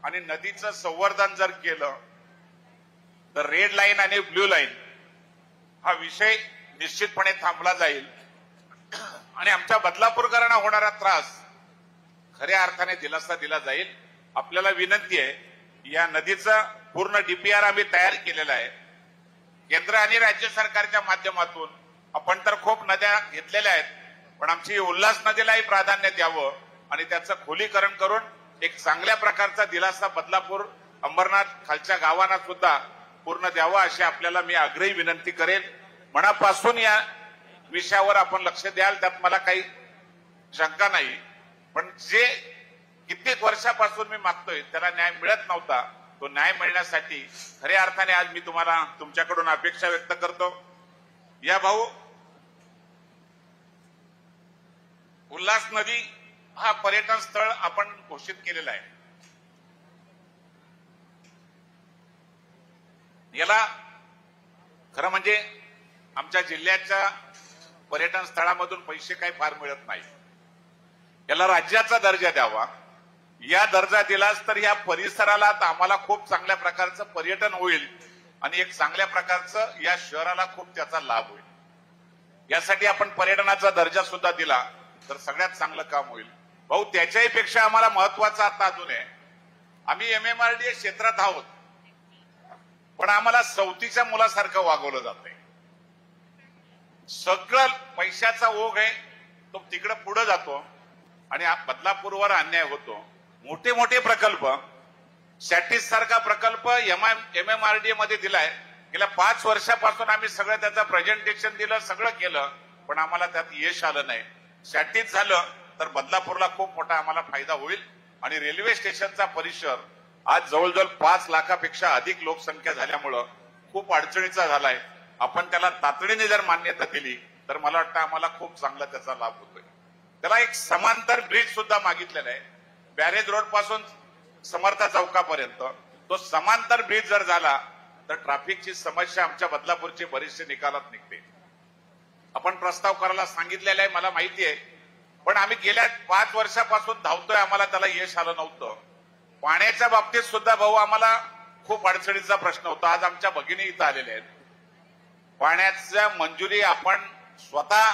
आणि नदीचं संवर्धन जर केलं तर रेड लाईन आणि ब्ल्यू लाईन हा विषय निश्चितपणे थांबला जाईल आणि आमच्या बदलापूरकरांना होणारा त्रास खऱ्या अर्थाने दिलासा दिला जाईल. आपल्याला विनंती आहे, या नदीचा पूर्ण DPR आम्ही तयार केलेला आहे. केंद्र आणि राज्य सरकारच्या माध्यमातून आपण तर खूप नद्या घेतलेल्या आहेत, पण आमची उल्हास नदीलाही प्राधान्य द्यावं आणि त्याचं खोलीकरण करून एक चांगल्या प्रकारचा दिलासा बदलापूर, अंबरनाथ खालच्या गावांना सुद्धा पूर्ण द्यावा अशी आपल्याला मी आग्रही विनंती करेन. मनापासून या विषयावर आपण लक्ष द्याल, त्यात मला काही शंका नाही. पण जे कित्येक वर्षापासून मी मागतोय त्याला न्याय मिळत नव्हता, तो न्याय मिळण्यासाठी खऱ्या अर्थाने आज मी तुम्हाला तुमच्याकडून अपेक्षा व्यक्त करतो. या भाऊ, उल्हास नदी हा पर्यटन स्थळ आपण घोषित केलेला आहे. याला खरं म्हणजे आमच्या जिल्ह्याच्या पर्यटन स्थळामधून पैसे काही फार मिळत नाही. याला राज्याचा दर्जा द्यावा. या दर्जा दिलास तर या परिसराला आम्हाला खूप चांगल्या प्रकारचं पर्यटन होईल आणि एक चांगल्या प्रकारचं या शहराला खूप त्याचा लाभ होईल. यासाठी आपण पर्यटनाचा दर्जा सुद्धा दिला तर सगळ्यात चांगलं काम होईल. भाऊ, त्याच्याही पेक्षा आम्हाला महत्वाचं आता अजून आहे, आम्ही MMRDA क्षेत्रात आहोत पण आम्हाला सवतीच्या मुलासारखं वागवलं जातंय. सगळं पैशाचा ओघ आहे तो तिकडे पुढे जातो आणि बदलापूरवर अन्याय होतो. मोठे मोठे प्रकल्प, सॅटिस सारखा प्रकल्प MMRDA मध्ये दिलाय गेल्या 5 वर्षापासून आम्ही सगळं त्याचं प्रेझेंटेशन दिलं, सगळं केलं, पण आम्हाला त्यात यश आलं नाही. शाटीत झालं तर बदलापूरला खूप मोठा आम्हाला फायदा होईल. आणि रेल्वे स्टेशनचा परिसर आज जवळजवळ 5 लाखापेक्षा अधिक लोकसंख्या झाल्यामुळं खूप अडचणीचा झालाय. आपण त्याला तातडीने जर मान्यता दिली तर मला वाटतं आम्हाला खूप चांगला त्याचा लाभ होतोय. त्याला एक समांतर ब्रिज सुद्धा मागितलेला आहे बॅरेज रोड पासून समर्था चौकापर्यंत. तो समांतर ब्रिज जर झाला तर ट्रॅफिकची समस्या आमच्या बदलापूरची बरीचशी निकालात निघते. आपण प्रस्ताव करायला सांगितलेला आहे, मला माहिती आहे, पण आम्ही गेल्या 5 वर्षापासून धावतोय, आम्हाला त्याला यश आलं नव्हतं. पाण्याच्या बाबतीत सुद्धा भाऊ आम्हाला खूप अडचणीचा प्रश्न होता. आज आमच्या भगिनी इथं आलेल्या आहेत. पाण्याच्या मंजुरी आपण स्वतः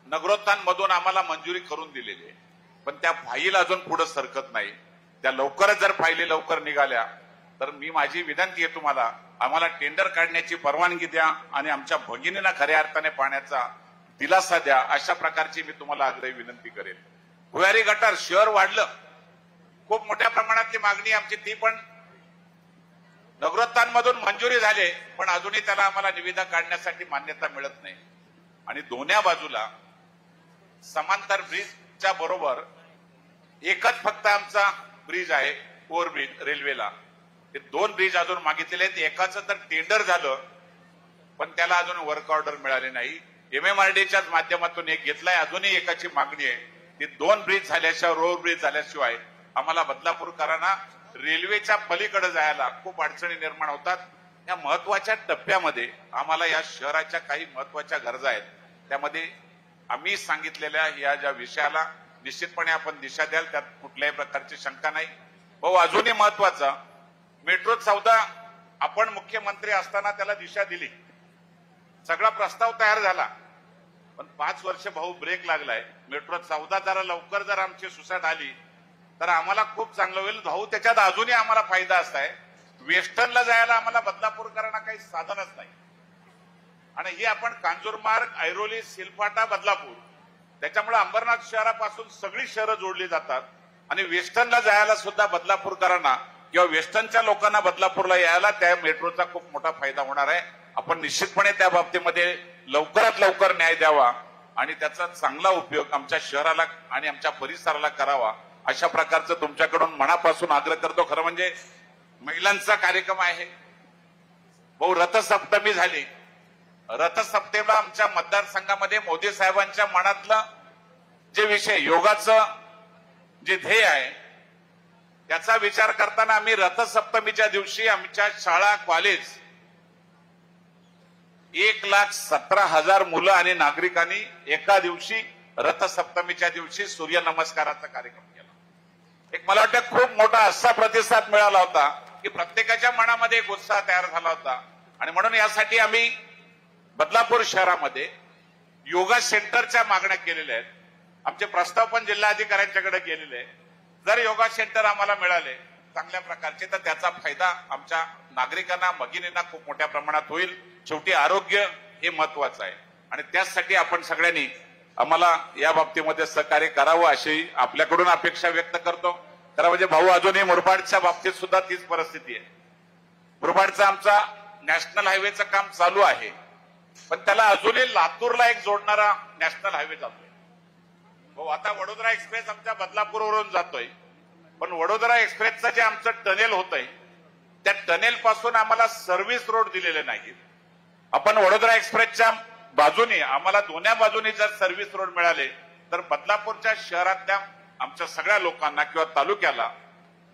नगरोत्थानमधून आम्हाला मंजुरी करून दिलेली आहे, पण त्या फाईल अजून पुढे सरकत नाही. त्या लवकरच जर फाईली लवकर निघाल्या तर मी माझी विनंती आहे तुम्हाला, आम्हाला टेंडर काढण्याची परवानगी द्या आणि आमच्या भगिनींना खऱ्या अर्थाने पाण्याचा दिलासा द्या, अशा प्रकारची मी तुम्हाला आग्रही विनंती करेन. भुयारी गटार शहर वाढलं, खूप मोठ्या प्रमाणातली मागणी आमची, ती पण नगरोत्थानमधून मंजुरी झाले, पण अजूनही त्याला आम्हाला निविदा काढण्यासाठी मान्यता मिळत नाही. आणि दोन्ही बाजूला समांतर ब्रिजच्या बरोबर एकच फक्त आमचा ब्रिज आहे, ओव्हरब्रिज रेल्वेला. ते 2 ब्रिज अजून मागितलेले आहेत. एकाचं तर टेंडर झालं, पण त्याला अजून वर्क ऑर्डर मिळाली नाही. MMRDच्याच माध्यमातून एक घेतलाय, अजूनही एकाची मागणी आहे. ते 2 ब्रिज झाल्याशिवाय, ओव्हरब्रिज झाल्याशिवाय आम्हाला बदलापूरकरांना रेल्वेच्या पलीकडे जायला खूप अडचणी निर्माण होतात. या महत्वाच्या टप्प्यामध्ये आम्हाला या शहराच्या काही महत्वाच्या गरजा आहेत, त्यामध्ये आम्ही सांगितलेल्या या ज्या विषयाला निश्चितपणे आपण दिशा द्याल, त्यात कुठल्याही प्रकारची शंका नाही. भाऊ अजूनही महत्वाचा, मेट्रो सौदा आपण मुख्यमंत्री असताना त्याला दिशा दिली, सगळा प्रस्ताव तयार झाला, पण 5 वर्ष भाऊ ब्रेक लागलाय. मेट्रो सौदा जरा लवकर जर आमची सुसाट आली तर आम्हाला खूप चांगलं होईल. भाऊ त्याच्यात अजूनही आम्हाला फायदा असा आहे, वेस्टर्नला जायला आम्हाला बदलापूरकरांना काही साधनच नाही. आणि ही आपण कांजूरमार्ग, ऐरोली, सिलफाटा, बदलापूर, त्याच्यामुळे अंबरनाथ शहरापासून सगळी शहरं जोडली जातात. आणि वेस्टर्नला जायला सुद्धा बदलापूरकरांना किंवा वेस्टर्नच्या लोकांना बदलापूरला यायला त्या मेट्रोचा खूप मोठा फायदा होणार आहे. आपण निश्चितपणे त्या बाबतीमध्ये लवकरात लवकर न्याय द्यावा आणि त्याचा चांगला उपयोग आमच्या शहराला आणि आमच्या परिसराला करावा, अशा प्रकारचं तुमच्याकडून मनापासून आग्रह करतो. खरं म्हणजे महिलांचा कार्यक्रम आहे भाऊ, रथसप्तमी झाली. रथसप्तमीला आमच्या मतदारसंघामध्ये मोदी साहेबांच्या मनातलं जे विषय, योगाचं जे ध्येय आहे, त्याचा विचार करताना आम्ही रथसप्तमीच्या दिवशी आमच्या शाळा, कॉलेज 1,17,000 मुलं आणि नागरिकांनी एका दिवशी रथसप्तमीच्या दिवशी सूर्यनमस्काराचा कार्यक्रम केला. एक मला वाटतं खूप मोठा असा प्रतिसाद मिळाला होता की प्रत्येकाच्या मनामध्ये एक उत्साह तयार झाला होता. आणि म्हणून यासाठी आम्ही बदलापूर शहरामध्ये योगा सेंटरच्या मागण्या केलेल्या आहेत. आमचे प्रस्ताव पण जिल्हाधिकाऱ्यांच्याकडे गेलेले आहे. जर योगा सेंटर आम्हाला मिळाले चांगल्या प्रकारचे तर त्याचा फायदा आमच्या नागरिकांना, भगिनींना खूप मोठ्या प्रमाणात होईल. शेवटी आरोग्य हे महत्वाचं आहे आणि त्यासाठी आपण सगळ्यांनी आम्हाला या बाबतीमध्ये सहकार्य करावं अशी आपल्याकडून अपेक्षा व्यक्त करतो. खरं म्हणजे भाऊ अजूनही मुरबाडच्या बाबतीत सुद्धा तीच परिस्थिती आहे. मुरबाडचा आमचा नॅशनल हायवेचं काम चालू आहे, पण त्याला अजूनही लातूरला एक जोडणारा नॅशनल हायवे जातोय. भाऊ आता वडोदरा एक्सप्रेस आमच्या बदलापूरवरून जातोय, पण वडोदरा एक्सप्रेसचं जे आमचं टनेल होतंय त्या टनेल पासून आम्हाला सर्व्हिस रोड दिलेले नाहीत. आपण वडोदरा एक्सप्रेसच्या बाजूने, आम्हाला दोन्ही बाजूने जर सर्व्हिस रोड मिळाले तर बदलापूरच्या शहरातल्या आमच्या सगळ्या लोकांना किंवा तालुक्याला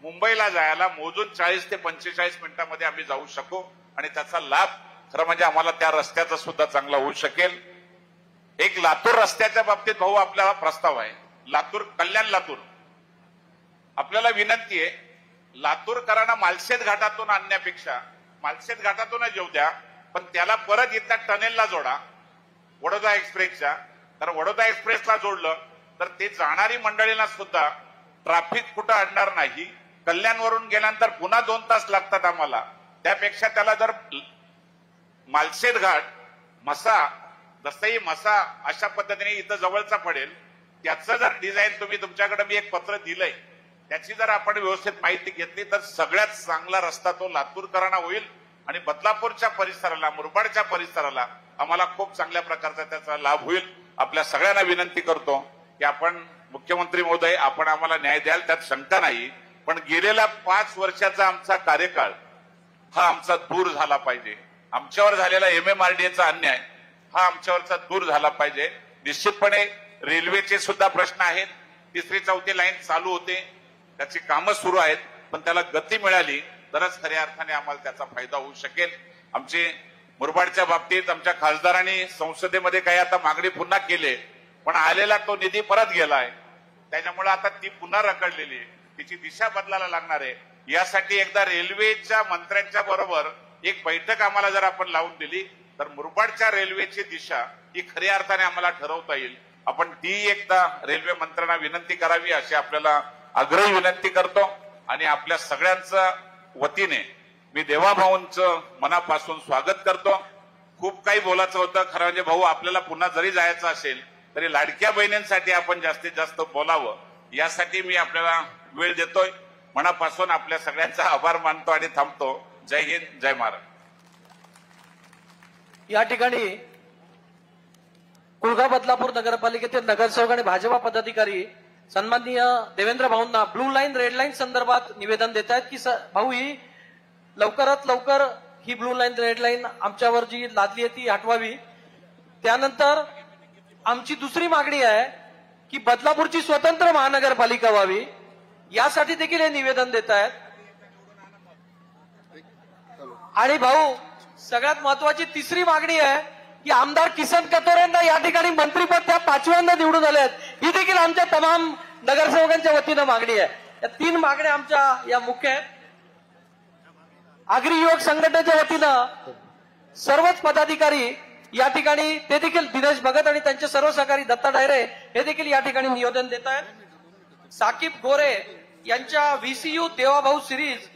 मुंबईला जायला मोजून 40 ते 45 मिनिटांमध्ये आम्ही जाऊ शकू आणि त्याचा लाभ खरं म्हणजे आम्हाला त्या रस्त्याचा सुद्धा चांगला होऊ शकेल. एक लातूर रस्त्याच्या बाबतीत भाऊ आपल्याला प्रस्ताव आहे, लातूर, कल्याण लातूर. आपल्याला विनंती आहे, लातूरकरांना मालशेत घाटातून आणण्यापेक्षा मालशेत घाटातूनच येऊ द्या, पण त्याला परत इथल्या टनेलला जोडा वडोदरा एक्सप्रेसच्या. तर वडोदरा एक्सप्रेसला जोडलं तर ते जाणारी मंडळींना सुद्धा ट्रॅफिक कुठं अडणार नाही. कल्याणवरून गेल्यानंतर पुन्हा 2 तास लागतात आम्हाला, त्यापेक्षा त्याला जर मालशेत घाट, म्हसा, दसई, म्हसा अशा पद्धतीने इथं जवळचा पडेल, त्याचं जर डिझाईन तुम्ही, तुमच्याकडे मी एक पत्र दिलंय, त्याची जर आपण व्यवस्थित माहिती घेतली तर सगळ्यात चांगला रस्ता तो लातूरकरांना होईल आणि बदलापूरच्या परिसराला, मुरबाडच्या परिसराला आम्हाला खूप चांगल्या प्रकारचा त्याचा लाभ होईल. आपल्या सगळ्यांना विनंती करतो की आपण मुख्यमंत्री महोदय, आपण आम्हाला न्याय द्याल, त्यात शंका नाही, पण गेलेला 5 वर्षाचा आमचा कार्यकाळ हा आमचा दूर झाला पाहिजे. आमच्यावर झालेला MMRDAचा अन्याय हा आमच्यावरचा दूर झाला पाहिजे. निश्चितपणे रेल्वेचे सुद्धा प्रश्न आहेत. 3री 4थी लाईन चालू होते, त्याची कामं सुरू आहेत, पण त्याला गती मिळाली तरच खऱ्या अर्थाने आम्हाला त्याचा फायदा होऊ शकेल. आमची मुरबाडच्या बाबतीत आमच्या खासदारांनी संसदेमध्ये काही आता मागणी पुन्हा केली, पण आलेला तो निधी परत गेलाय. त्याच्यामुळे आता ती पुन्हा रखडलेली आहे, तिची दिशा बदलायला लागणार आहे. यासाठी एकदा रेल्वेच्या मंत्र्यांच्या बरोबर एक बैठक आम्हाला जर आपण लावून दिली तर मुरबाडच्या रेल्वेची दिशा ही खऱ्या अर्थाने आम्हाला ठरवता येईल. आपण ती एकदा रेल्वे मंत्र्यांना विनंती करावी अशी आपल्याला आग्रही विनंती करतो. आणि आपल्या सगळ्यांच्या वतीने मी देवाभाऊंचं मनापासून स्वागत करतो. खूप काही बोलायचं होतं खरं म्हणजे भाऊ, आपल्याला पुन्हा जरी जायचं असेल तरी लाडक्या बहिणींसाठी आपण जास्तीत जास्त बोलावं, यासाठी मी आपल्याला वेळ देतोय. मनापासून आपल्या सगळ्यांचा आभार मानतो आणि थांबतो. जय हिंद, जय महाराष्ट्र. या ठिकाणी कुळगाव बदलापूर नगरपालिकेतील नगरसेवक आणि भाजपा पदाधिकारी सन्माननीय देवेंद्र भाऊंना ब्लू लाईन रेड लाईन संदर्भात निवेदन देत आहेत की भाऊ, ही लवकरात लवकर ही ब्लू लाईन रेड लाईन आमच्यावर जी लादली आहे ती हटवावी. त्यानंतर आमची दुसरी मागणी आहे की बदलापूरची स्वतंत्र महानगरपालिका व्हावी, यासाठी देखील हे निवेदन देत आहेत. आणि भाऊ, सगळ्यात महत्वाची तिसरी मागणी आहे की आमदार किसन कथोरेंना या ठिकाणी मंत्रीपद त्या 5व्यांदा निवडून आले आहेत, ही देखील आमच्या तमाम नगरसेवकांच्या वतीनं मागणी आहे. या 3 मागण्या आमच्या या मुख्य आहेत. आगरी युवक संघटनेच्या वतीनं सर्वच पदाधिकारी या ठिकाणी, ते देखील दिनेश भगत आणि त्यांचे सर्व सहकारी दत्ता डायरे हे देखील या ठिकाणी निवेदन देत आहेत. साकीब गोरे यांच्या VCU देवाभाऊ सिरीज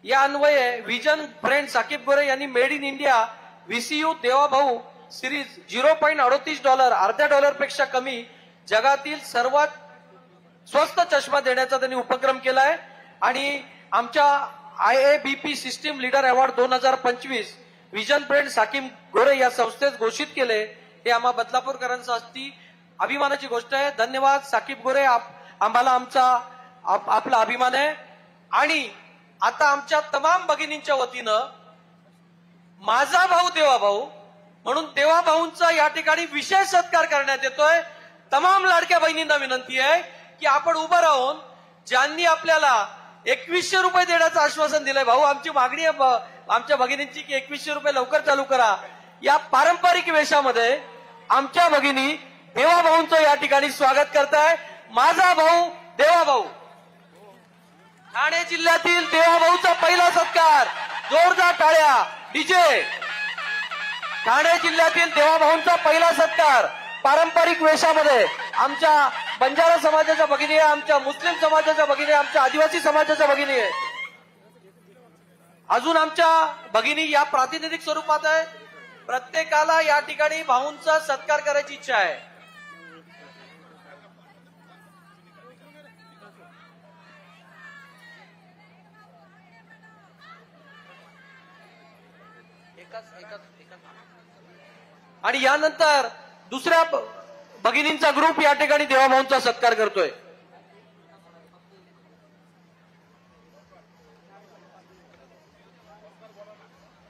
या अन्वये व्हिजन फ्रेंड साकीब गोरे यांनी made in India VCU Devabhau series $0.38, अर्ध्या डॉलरपेक्षा कमी जगातील सर्वात स्वस्त चष्मा देण्याचा त्यांनी उपक्रम केलाय. आणि आमच्या IABP system leader award 2025 vision friend Saqib Gore या संस्थेत घोषित केले. हे आम्हा बदलापूरकरांसाठी अभिमानाची गोष्ट आहे. धन्यवाद साकीब गोरे, आम्हाला आपला अभिमान आहे. आणि आता आमच्या तमाम भगिनींच्या वतीनं माझा भाऊ देवाभाऊ म्हणून देवाभाऊंचा या ठिकाणी विशेष सत्कार करण्यात येतोय. तमाम लाडक्या बहिणींना विनंती आहे की आपण उभं राहून, ज्यांनी आपल्याला 2100 रुपये देण्याचं आश्वासन दिलंय, भाऊ आमची मागणी आहे आमच्या भगिनींची की 2100 रुपये लवकर चालू करा. या पारंपरिक वेशामध्ये आमच्या भगिनी देवाभाऊंचं या ठिकाणी स्वागत करताय. माझा भाऊ देवाभाऊ. ठाणे जिल्ह्यातील देवाभाऊचा पहिला सत्कार, जोरदार टाळ्या डीजे. ठाणे जिल्ह्यातील देवाभाऊंचा पहिला सत्कार पारंपरिक वेशामध्ये आमच्या बंजारा समाजाच्या भगिनी आहे, आमच्या मुस्लिम समाजाच्या भगिनी आहे, आमच्या आदिवासी समाजाच्या भगिनी आहे. अजून आमच्या भगिनी या प्रातिनिधिक स्वरूपात आहे. प्रत्येकाला या ठिकाणी भाऊंचा सत्कार करायची इच्छा आहे. आणि यानंतर दुसऱ्या भगिनींचा ग्रुप या ठिकाणी देवाभाऊंचा सत्कार करतोय.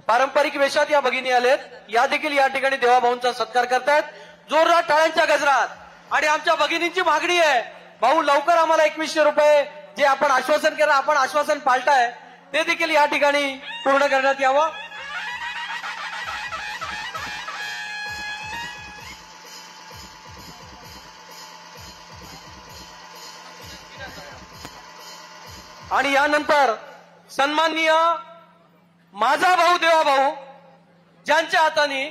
पारंपरिक वेशात या भगिनी आलेत, या देखील या ठिकाणी देवाभाऊंचा सत्कार करतायत जोरदार टाळ्यांच्या गजरात. आणि आमच्या भगिनींची मागणी आहे, भाऊ लवकर आम्हाला 2100 रुपये जे आपण आश्वासन केलं, आपण आश्वासन पाळताय, ते देखील या ठिकाणी पूर्ण करण्यात यावं. आणि यानंतर सन्माननीय माझा भाऊ देवाभाऊ, ज्यांच्या हाताने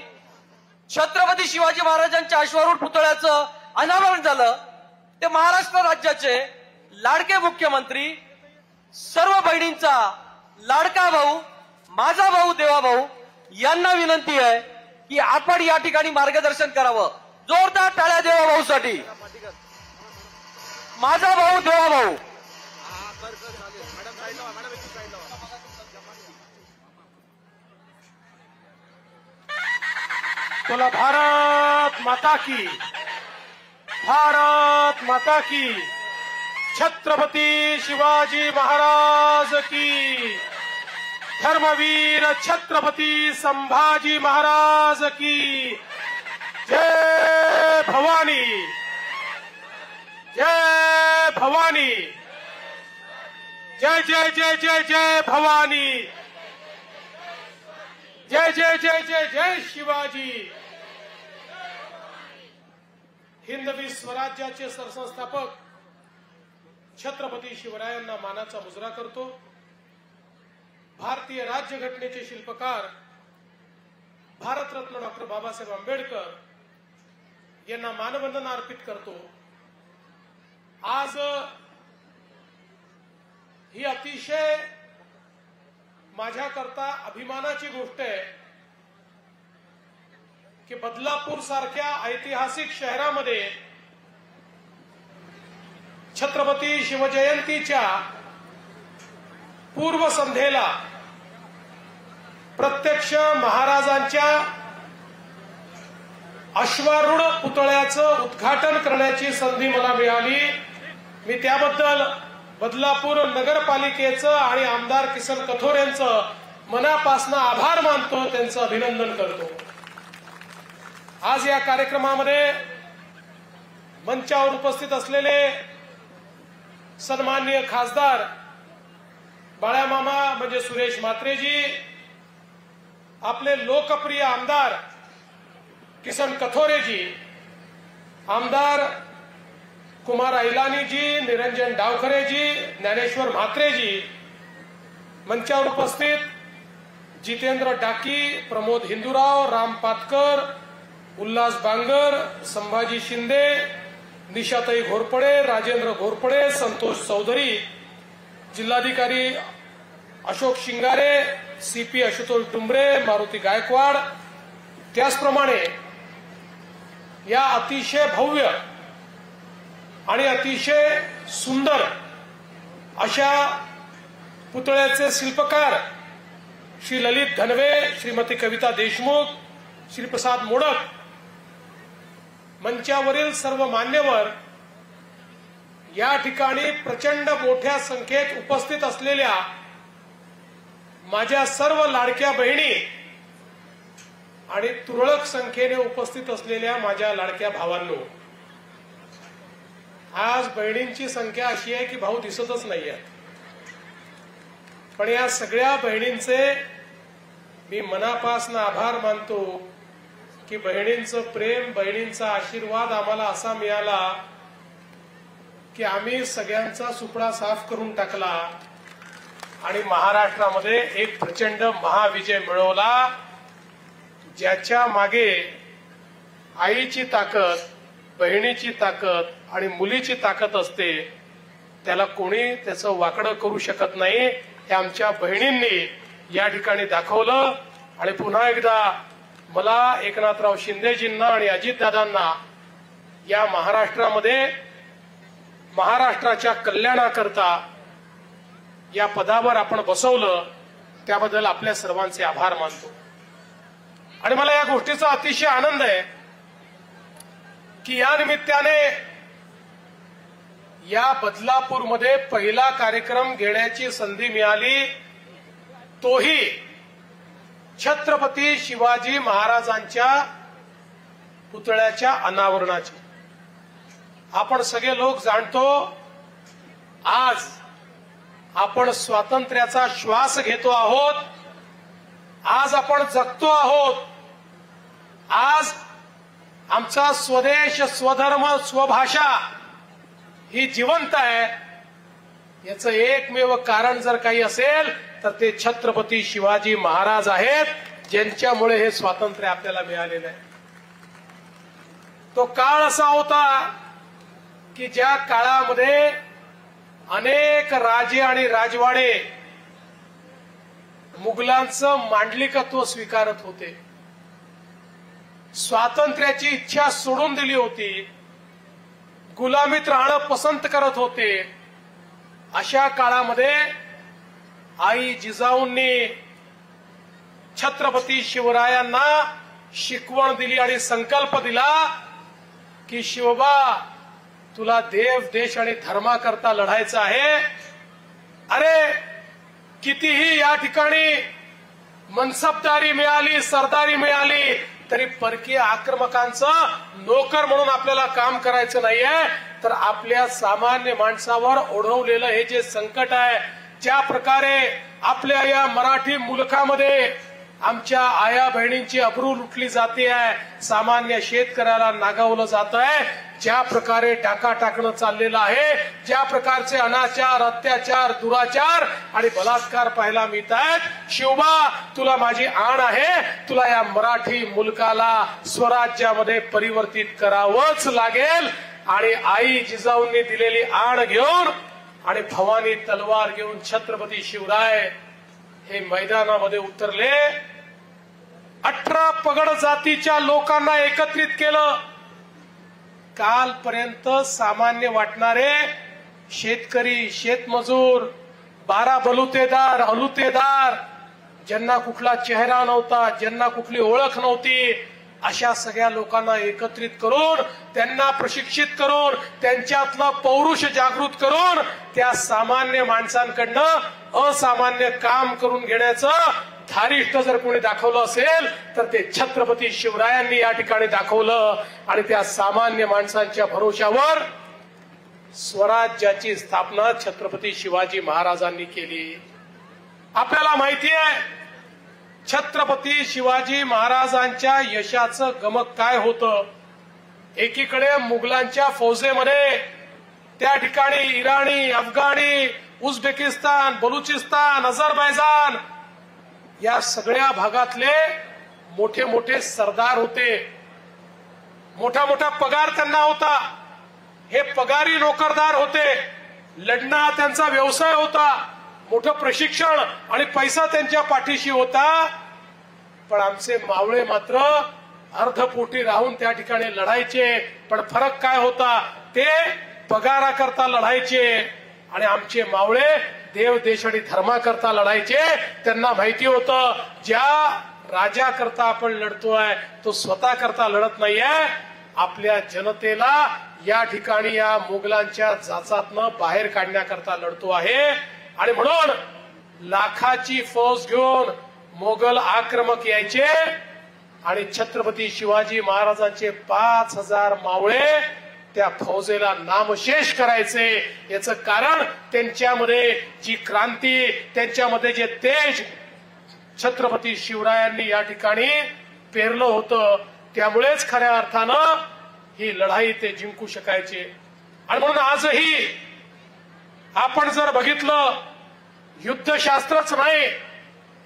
छत्रपती शिवाजी महाराजांच्या अश्वारूढ पुतळ्याचं अनावरण झालं, ते महाराष्ट्र राज्याचे लाडके मुख्यमंत्री, सर्व बहिणींचा लाडका भाऊ माझा भाऊ देवाभाऊ यांना विनंती आहे की आपण या ठिकाणी मार्गदर्शन करावं. जोरदार टाळ्या देवाभाऊसाठी. माझा भाऊ देवाभाऊ. बोला भारत माता की, भारत माता की, छत्रपती शिवाजी महाराज की, धर्मवीर छत्रपती संभाजी महाराज की, जय भवानी, जय भवानी, जय जय जय जय जय भवानी, जय जय जय जय जय शिवाजी. हिंदवी स्वराज्याचे सरसंस्थापक छत्रपती शिवरायांना मानाचा मुजरा करतो. भारतीय राज्यघटनेचे शिल्पकार भारतरत्न डॉक्टर बाबासाहेब आंबेडकर यांना मानवंदना अर्पित करतो. आज ही अतिशय माझ्याकरता अभिमानाची गोष्ट आहे की बदलापूर सारख्या ऐतिहासिक शहरामध्ये छत्रपती शिवजयंतीच्या पूर्वसंध्येला प्रत्यक्ष महाराजांच्या अश्वारूढ पुतळ्याचं उद्घाटन करण्याची संधी मला मिळाली. मी त्याबद्दल बदलापूर नगरपालिकेचं आणि आमदार किसन कथोरेंचं मनापासून आभार मानतो, त्यांचं अभिनंदन करतो. आज या कार्यक्रमामध्ये मंचावर उपस्थित असलेले सन्माननीय खासदार बाळामामा म्हणजे सुरेश म्हात्रेजी, आपले लोकप्रिय आमदार किसन कथोरेजी, आमदार कुमार ऐलानीजी, निरंजन डावखरेजी, ज्ञानेश्वर म्हात्रेजी, मंचावर उपस्थित जितेंद्र डाकी, प्रमोद हिंदूराव, राम पातकर, उल्हास बांगर, संभाजी शिंदे, निशाताई घोरपडे, राजेंद्र घोरपडे, संतोष चौधरी, जिल्हाधिकारी अशोक शिंगारे, सीपी आशुतोष डुंबरे, मारुती गायकवाड, त्याचप्रमाणे या अतिशय भव्य आणि अतिशय सुंदर अशा पुतळ्याचे शिल्पकार श्री ललित धनवे, श्रीमती कविता देशमुख, श्री प्रसाद मोडक, मंचावरील सर्व मान्यवर, या ठिकाणी प्रचंड मोठ्या संख्येत उपस्थित असलेल्या माझ्या सर्व लाडक्या बहिणी आणि तुरळक संख्येने उपस्थित असलेल्या माझ्या लाडक्या भावांनो, आज बहिणींची संख्या अशी आहे की भाऊ दिसतच नाहीये. पण या सगळ्या बहिणींचे मी मनापासून आभार मानतो की बहिणींचं प्रेम, बहिणींचा आशीर्वाद आम्हाला असा मिळाला की आम्ही सगळ्यांचा सुपडा साफ करून टाकला आणि महाराष्ट्रामध्ये एक प्रचंड महाविजय मिळवला, ज्याच्या मागे आईची ताकद, बहिणीची ताकद आणि मुलीची ताकद असते. त्याला कोणी त्याचं वाकडं करू शकत नाही. हे आमच्या बहिणींनी या ठिकाणी दाखवलं. आणि पुन्हा एकदा मला एकनाथराव शिंदेजींना आणि अजितदादांना या महाराष्ट्रामध्ये महाराष्ट्राच्या कल्याणाकरता या पदावर आपण बसवलं, त्याबद्दल आपल्या सर्वांचे आभार मानतो. आणि मला या गोष्टीचा अतिशय आनंद आहे की या निमित्ताने या बदलापूरमध्ये पहिला कार्यक्रम घेण्याची संधी मिळाली, तोही छत्रपती शिवाजी महाराजांच्या पुतळ्याच्या अनावरणाची. आपण सगळे लोक जाणतो, आज आपण स्वातंत्र्याचा श्वास घेतो आहोत, आज आपण जगतो आहोत, आज आमचा स्वदेश, स्वधर्म, स्वभाषा ही जिवंत आहे. याचं एकमेव कारण जर काही असेल तर ते छत्रपती शिवाजी महाराज आहेत, ज्यांच्यामुळे हे स्वातंत्र्य आपल्याला मिळालेलं आहे. तो काळ असा होता की ज्या काळामध्ये अनेक राजे आणि राजवाडे मुघलांचं मांडलिकत्व स्वीकारत होते, स्वातंत्र्याची इच्छा सोडून दिली होती, गुलामीत राहणं पसंत करत होते. अशा काळामध्ये आई जिजाऊंनी छत्रपती शिवरायांना शिकवण दिली आणि संकल्प दिला की शिवबा तुला देव देश आणि धर्माकरता लढायचं आहे. अरे कितीही या ठिकाणी मनसबदारी मिळाली, सरदारी मिळाली तरी परकीय आक्रमकांचं नोकर म्हणून आपल्याला काम करायचं नाहीये. तर आपल्या सामान्य माणसावर ओढवलेलं हे जे संकट आहे, ज्या प्रकारे आपल्या या मराठी मुलखामध्ये आमच्या आया बहिणींची अब्रू लुटली जाते आहे, सामान्य शेतकऱ्याला नागावलं जात आहे, ज्या प्रकारे टाका टाकणं चाललेलं आहे, ज्या प्रकारचे अनाचार, अत्याचार, दुराचार आणि बलात्कार पाहायला मिळत आहेत, शिवबा तुला माझी आण आहे. तुला या मराठी मुलकाला स्वराज्यामध्ये परिवर्तित करावंच लागेल. आणि आई जिजाऊंनी दिलेली आण घेऊन आणि भवानी तलवार घेऊन छत्रपती शिवराय हे मैदानामध्ये उतरले. 18 पगड जातीच्या लोकांना एकत्रित केलं. कालपर्यंत सामान्य वाटणारे शेतकरी, शेतमजूर, 12 बलुतेदार, अलुतेदार, ज्यांना कुठला चेहरा नव्हता, ज्यांना कुठली ओळख नव्हती, अशा सगळ्या लोकांना एकत्रित करून, त्यांना प्रशिक्षित करून, त्यांच्यातलं पौरुष जागृत करून त्या सामान्य माणसांकडनं असामान्य काम करून घेण्याचं धारिष्ट जर कोणी दाखवलं असेल तर ते छत्रपती शिवरायांनी या ठिकाणी दाखवलं. आणि त्या सामान्य माणसांच्या भरोशावर स्वराज्याची स्थापना छत्रपती शिवाजी महाराजांनी केली. आपल्याला माहिती आहे छत्रपती शिवाजी महाराजांच्या यशाचं गमक काय होतं. एकीकडे मुघलांच्या फौजेमध्ये त्या ठिकाणी इराणी, अफगाणी, उझबेकिस्तान, बलुचिस्तान, अझरबैजान या सगळ्या भागातले मोठे मोठे सरदार होते. मोठा मोठा पगार त्यांना होता. हे पगारी नोकरदार होते. लढणं हा त्यांचा व्यवसाय होता. मोठं प्रशिक्षण आणि पैसा त्यांच्या पाठीशी होता. पण आमचे मावळे मात्र अर्धपोटी राहून त्या ठिकाणी लढायचे. पण फरक काय होता, ते पगाराकरता लढायचे आणि आमचे मावळे देव देश आणि धर्माकरता लढायचे. त्यांना माहिती होतं ज्या राजाकरता आपण लढतोय तो स्वतः करता लढत नाहीये, आपल्या जनतेला या ठिकाणी या मुघलांच्या जाचातनं बाहेर काढण्याकरता लढतो आहे. आणि म्हणून लाखाची फौज घेऊन मोगल आक्रमक यायचे आणि छत्रपती शिवाजी महाराजांचे 5000 मावळे त्या फौजेला नामशेष करायचे. याचं कारण त्यांच्यामध्ये जी क्रांती, त्यांच्यामध्ये जे तेज छत्रपती शिवरायांनी या ठिकाणी पेरलं होतं, त्यामुळेच खऱ्या अर्थानं ही लढाई ते जिंकू शकायचे. आणि म्हणून आजही आपण जर बघितलं, युद्धशास्त्रच नाही,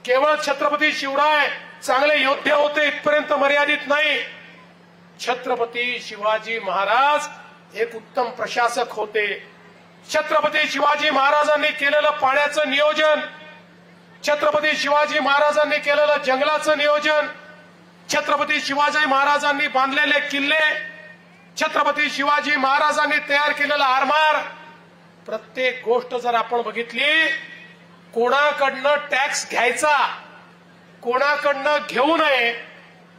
केवळ छत्रपती शिवराय चांगले योद्धे होते इथपर्यंत मर्यादित नाही. छत्रपती शिवाजी महाराज एक उत्तम प्रशासक होते. छत्रपती शिवाजी महाराजांनी केलेलं पाण्याचं नियोजन, छत्रपती शिवाजी महाराजांनी केलेलं जंगलाचं नियोजन, छत्रपती शिवाजी महाराजांनी बांधलेले किल्ले, छत्रपती शिवाजी महाराजांनी तयार केलेला आरमार, प्रत्येक गोष्ट जर आपण बघितली, कोणाकडनं टॅक्स घ्यायचा, कोणाकडनं घेऊ नये,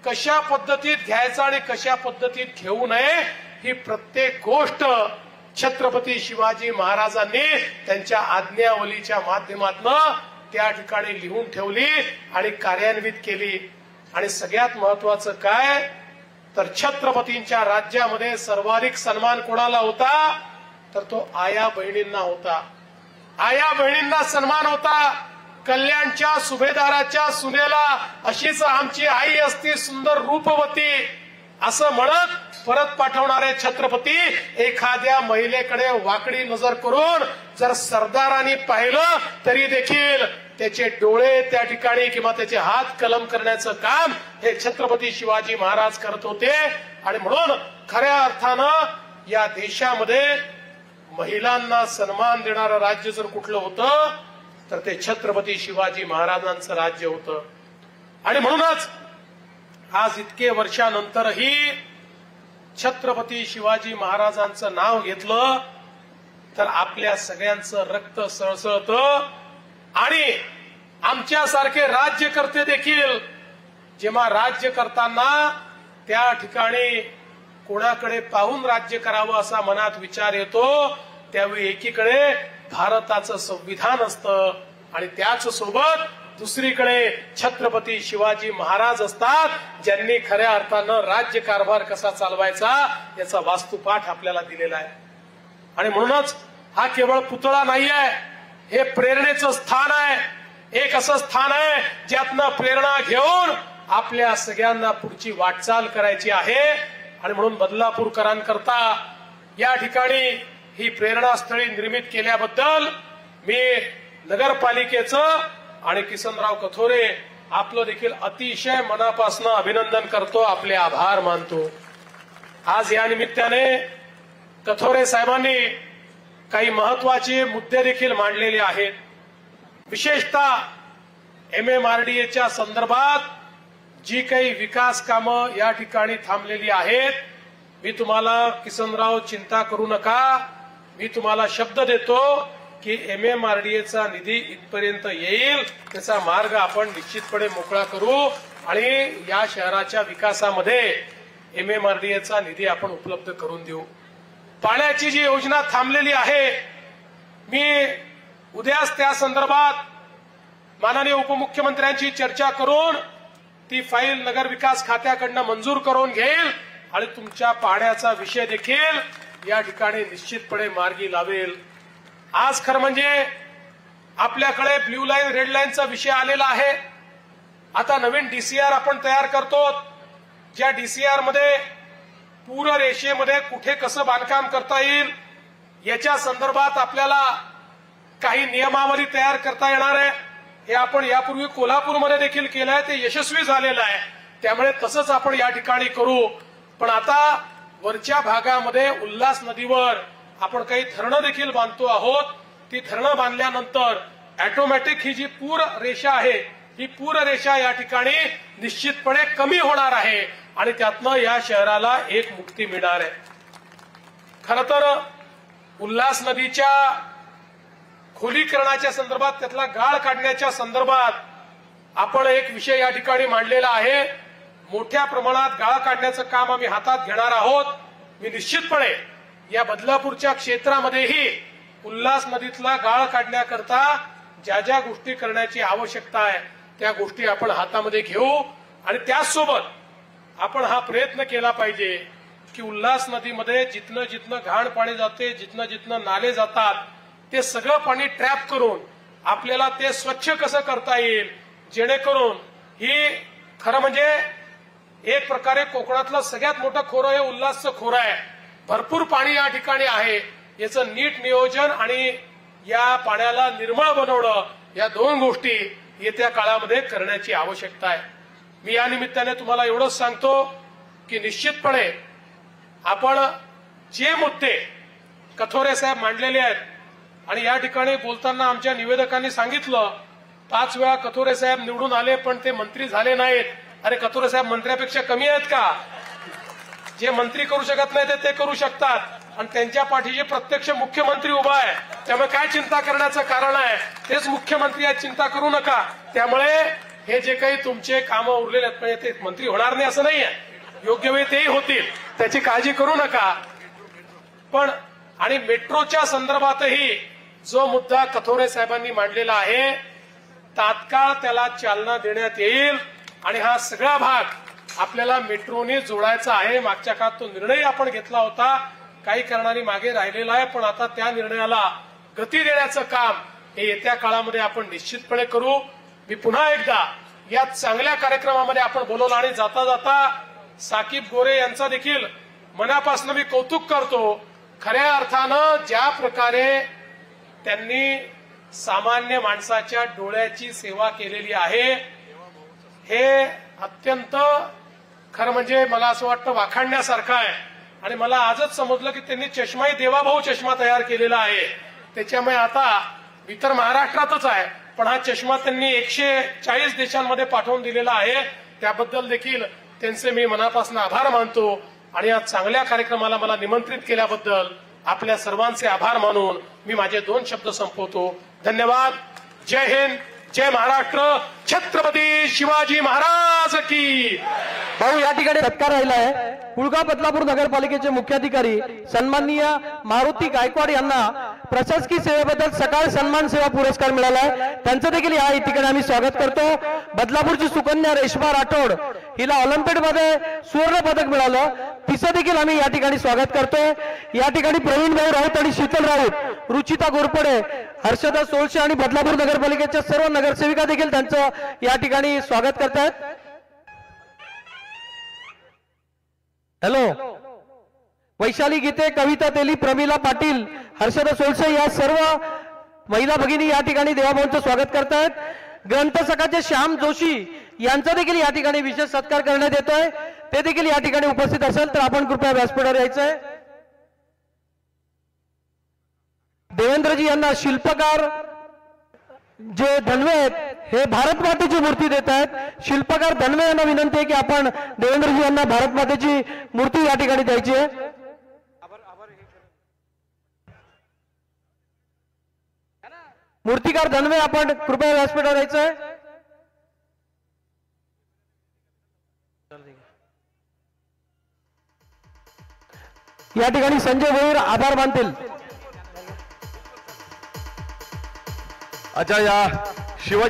कशा पद्धतीत घ्यायचा आणि कशा पद्धतीत घेऊ नये, ही प्रत्येक गोष्ट छत्रपती शिवाजी महाराजांनी त्यांच्या आज्ञावलीच्या माध्यमातून त्या ठिकाणी लिहून ठेवली आणि कार्यान्वित केली. आणि सगळ्यात महत्वाचं काय तर छत्रपतींच्या राज्यामध्ये सर्वाधिक सन्मान कोणाला होता तर तो आया बहिणींना होता. आया बहिणींना सन्मान होता. कल्याणच्या सुभेदाराच्या सुनेला अशीच आमची आई असती सुंदर रूपवती असं म्हणत परत पाठवणारे छत्रपती एखाद्या महिलेकडे वाकडी नजर करून जर सरदारांनी पाहिलं तरी देखील त्याचे डोळे त्या ठिकाणी किंवा त्याचे हात कलम करण्याचं काम हे छत्रपती शिवाजी महाराज करत होते. आणि म्हणून खऱ्या अर्थानं या देशामध्ये महिलांना सन्मान देणारं राज्य जर कुठलं होतं तर ते छत्रपती शिवाजी महाराजांचं राज्य होतं. आणि म्हणूनच आज इतके वर्षानंतरही छत्रपती शिवाजी महाराजांचं नाव घेतलं तर आपल्या सगळ्यांचं रक्त सळसळतं. आणि आमच्यासारखे राज्यकर्ते देखील जेव्हा राज्य करताना त्या ठिकाणी कोणाकडे पाहून राज्य करावं असा मनात विचार येतो, त्यावेळी एकीकडे भारताचं संविधान असतं आणि त्याच सोबत दुसरीकडे छत्रपती शिवाजी महाराज असतात, ज्यांनी खऱ्या अर्थानं राज्य कारभार कसा चालवायचा याचा वास्तुपाठ आपल्याला दिलेला आहे. आणि म्हणूनच हा केवळ पुतळा नाही आहे, हे प्रेरणेचं स्थान आहे. एक असं स्थान आहे ज्यातनं प्रेरणा घेऊन आपल्या सगळ्यांना पुढची वाटचाल करायची आहे. आणि म्हणून बदलापूरकरांकरता या ठिकाणी ही प्रेरणास्थळी निर्मित केल्याबद्दल मी नगरपालिकेचं आणि किसनराव कथोरे आपलं देखील अतिशय मनापासून अभिनंदन करतो, आपले आभार मानतो. आज या निमित्ताने कथोरे साहेबांनी काही महत्वाचे मुद्दे देखील मांडलेले आहेत. विशेषतः MMRDAच्या संदर्भात जी काही विकास कामं या ठिकाणी थांबलेली आहेत, मी तुम्हाला किसनराव चिंता करू नका, मी तुम्हाला शब्द देतो की MMRDAचा निधी इथपर्यंत येईल, त्याचा मार्ग आपण निश्चितपणे मोकळा करू आणि या शहराच्या विकासामध्ये MMRDAचा निधी आपण उपलब्ध करून देऊ. पाण्याची जी योजना थांबलेली आहे, मी उद्याच त्या संदर्भात माननीय उपमुख्यमंत्र्यांची चर्चा करून ती फाईल नगर विकास खात्याकडनं मंजूर करून घेईल आणि तुमच्या पाण्याचा विषय देखील या ठिकाणी निश्चितपणे मार्गी लावेल. आज खरं म्हणजे आपल्याकडे ब्ल्यू लाईन रेड लाईनचा विषय आलेला आहे. आता नवीन DCR आपण तयार करतो, ज्या DCR मध्ये पूर्ण रेषेमध्ये कुठे कसं बांधकाम करता येईल याच्या संदर्भात आपल्याला काही नियमावली तयार करता येणार आहे. हे आपण यापूर्वी कोल्हापूरमध्ये देखील केलं आहे, ते यशस्वी झालेलं आहे. त्यामुळे तसंच आपण या ठिकाणी करू. पण आता वरच्या भागामध्ये उल्हास नदीवर आपण काही धरणं देखील बांधतो आहोत. ती धरणं बांधल्यानंतर ऑटोमॅटिक ही जी पूर रेषा आहे, ही पूर रेषा या ठिकाणी निश्चितपणे कमी होणार आहे आणि त्यातनं या शहराला एक मुक्ती मिळणार आहे. खरं तर उल्हास नदीच्या खोलीकरणाच्या संदर्भात, त्यातला गाळ काढण्याच्या संदर्भात आपण एक विषय या ठिकाणी मांडलेला आहे. मोठ्या प्रमाणात गाळ काढण्याचं काम आम्ही हातात घेणार आहोत. मी निश्चितपणे या बदलापूरच्या क्षेत्रामध्येही उल्हास नदीतला गाळ काढण्याकरता ज्या ज्या गोष्टी करण्याची आवश्यकता आहे त्या गोष्टी आपण हातामध्ये घेऊ आणि त्याचसोबत आपण हा प्रयत्न केला पाहिजे की उल्हास नदीमध्ये जिथनं जिथनं घाण पाणी जाते, जिथनं जिथनं नाले जातात, ते सगळं पाणी ट्रॅप करून आपल्याला ते स्वच्छ कसं करता येईल, जेणेकरून ही खरं म्हणजे एक प्रकारे कोकणातलं सगळ्यात मोठं खोरं हे उल्हासचं खोरं आहे. भरपूर पाणी या ठिकाणी आहे. याचं नीट नियोजन आणि या पाण्याला निर्मळ बनवणं, या दोन गोष्टी येत्या काळामध्ये करण्याची आवश्यकता आहे. मी या निमित्ताने तुम्हाला एवढंच सांगतो की निश्चितपणे आपण जे मुद्दे कथोरे साहेब मांडलेले आहेत आणि या ठिकाणी बोलताना आमच्या निवेदकांनी सांगितलं 5 वेळा कथोरे साहेब निवडून आले पण ते मंत्री झाले नाहीत. अरे कथोरे साहेब मंत्र्यापेक्षा कमी आहेत का? जे मंत्री करू शकत नाही ते करू शकतात आणि त्यांच्या पाठीशी प्रत्यक्ष मुख्यमंत्री उभा आहे. त्यामुळे काय चिंता करण्याचं कारण आहे? तेच मुख्यमंत्री आहेत, चिंता करू नका. त्यामुळे हे जे काही तुमचे कामं उरलेले आहेत म्हणजे ते मंत्री होणार नाही असं नाहीये, योग्य वेळी तेही होतील, त्याची काळजी करू नका. पण आणि मेट्रोच्या संदर्भातही जो मुद्दा कथोरे साहेबांनी मांडलेला आहे, तात्काळ त्याला चालना देण्यात येईल आणि हा सगळा भाग आपल्याला मेट्रोने जोडायचा आहे. मागच्या काळात तो निर्णय आपण घेतला होता, काही कारणाने मागे राहिलेला आहे, पण आता त्या निर्णयाला गती देण्याचं काम हे येत्या काळामध्ये आपण निश्चितपणे करू. मी पुन्हा एकदा या चांगल्या कार्यक्रमामध्ये आपण बोलवलं आणि जाता जाता साकीब गोरे यांचा देखील मनापासून मी कौतुक करतो. खऱ्या अर्थानं ज्या प्रकारे त्यांनी सामान्य माणसाच्या डोळ्याची सेवा केलेली आहे, हे अत्यंत खरं म्हणजे मला असं वाटतं वाखाणण्यासारखं आहे. आणि मला आजच समजलं की त्यांनी चष्माही देवाभाऊ चष्मा तयार केलेला आहे. त्याच्यामुळे आता मी तर महाराष्ट्रातच आहे, पण हा चष्मा त्यांनी 140 देशांमध्ये पाठवून दिलेला आहे. त्याबद्दल देखील त्यांचे मी मनापासून आभार मानतो आणि या चांगल्या कार्यक्रमाला मला निमंत्रित केल्याबद्दल आपल्या सर्वांचे आभार मानून मी माझे 2 शब्द संपवतो. धन्यवाद. जय हिंद, जय महाराष्ट्र, छत्रपती शिवाजी महाराज की. भाऊ या ठिकाणी सत्कार राहिला आहे. कुळगाव बदलापूर नगरपालिकेचे मुख्याधिकारी सन्माननीय मारुती गायकवाड यांना प्रशासकीय सेवेबद्दल सकाळ सन्मान सेवा पुरस्कार मिळाला आहे. त्यांचं देखील या ठिकाणी आम्ही स्वागत करतो. बदलापूरची सुकन्या रेश्मा राठोड हिला ऑलिम्पिकमध्ये सुवर्ण पदक मिळालं, तिचं देखील आम्ही या ठिकाणी स्वागत करतोय. या ठिकाणी प्रवीण भाऊ राऊत आणि शीतल राऊत, रुचिता गोरपडे, हर्षदा सोळशे आणि बदलापूर नगरपालिकेच्या सर्व नगरसेविका देखील त्यांचं या ठिकाणी स्वागत करतायत. हॅलो. वैशाली गीते, कविता तेली, प्रमिला पाटील, हर्षदा सोळशे या सर्व महिला भगिनी या ठिकाणी देवाभाऊंचं स्वागत करतायत. ग्रंथसखाचे श्याम जोशी यांचा देखील या ठिकाणी विशेष सत्कार करण्यात येतोय. ते देखील या ठिकाणी उपस्थित असेल तर आपण कृपया व्यासपीठावर यायचंय. देवेंद्रजी यांना शिल्पकार जे धनवे आहेत हे भारत मातेची मूर्ती देत आहेत. शिल्पकार धनवे यांना विनंती आहे की आपण देवेंद्रजी यांना भारत मातेची मूर्ती या ठिकाणी द्यायची आहे. मूर्तिकार धनवे आपण कृपया व्यासपीठावर यायचंय. या ठिकाणी संजय भोईर आभार मानतील. अच्छा या शिवाजी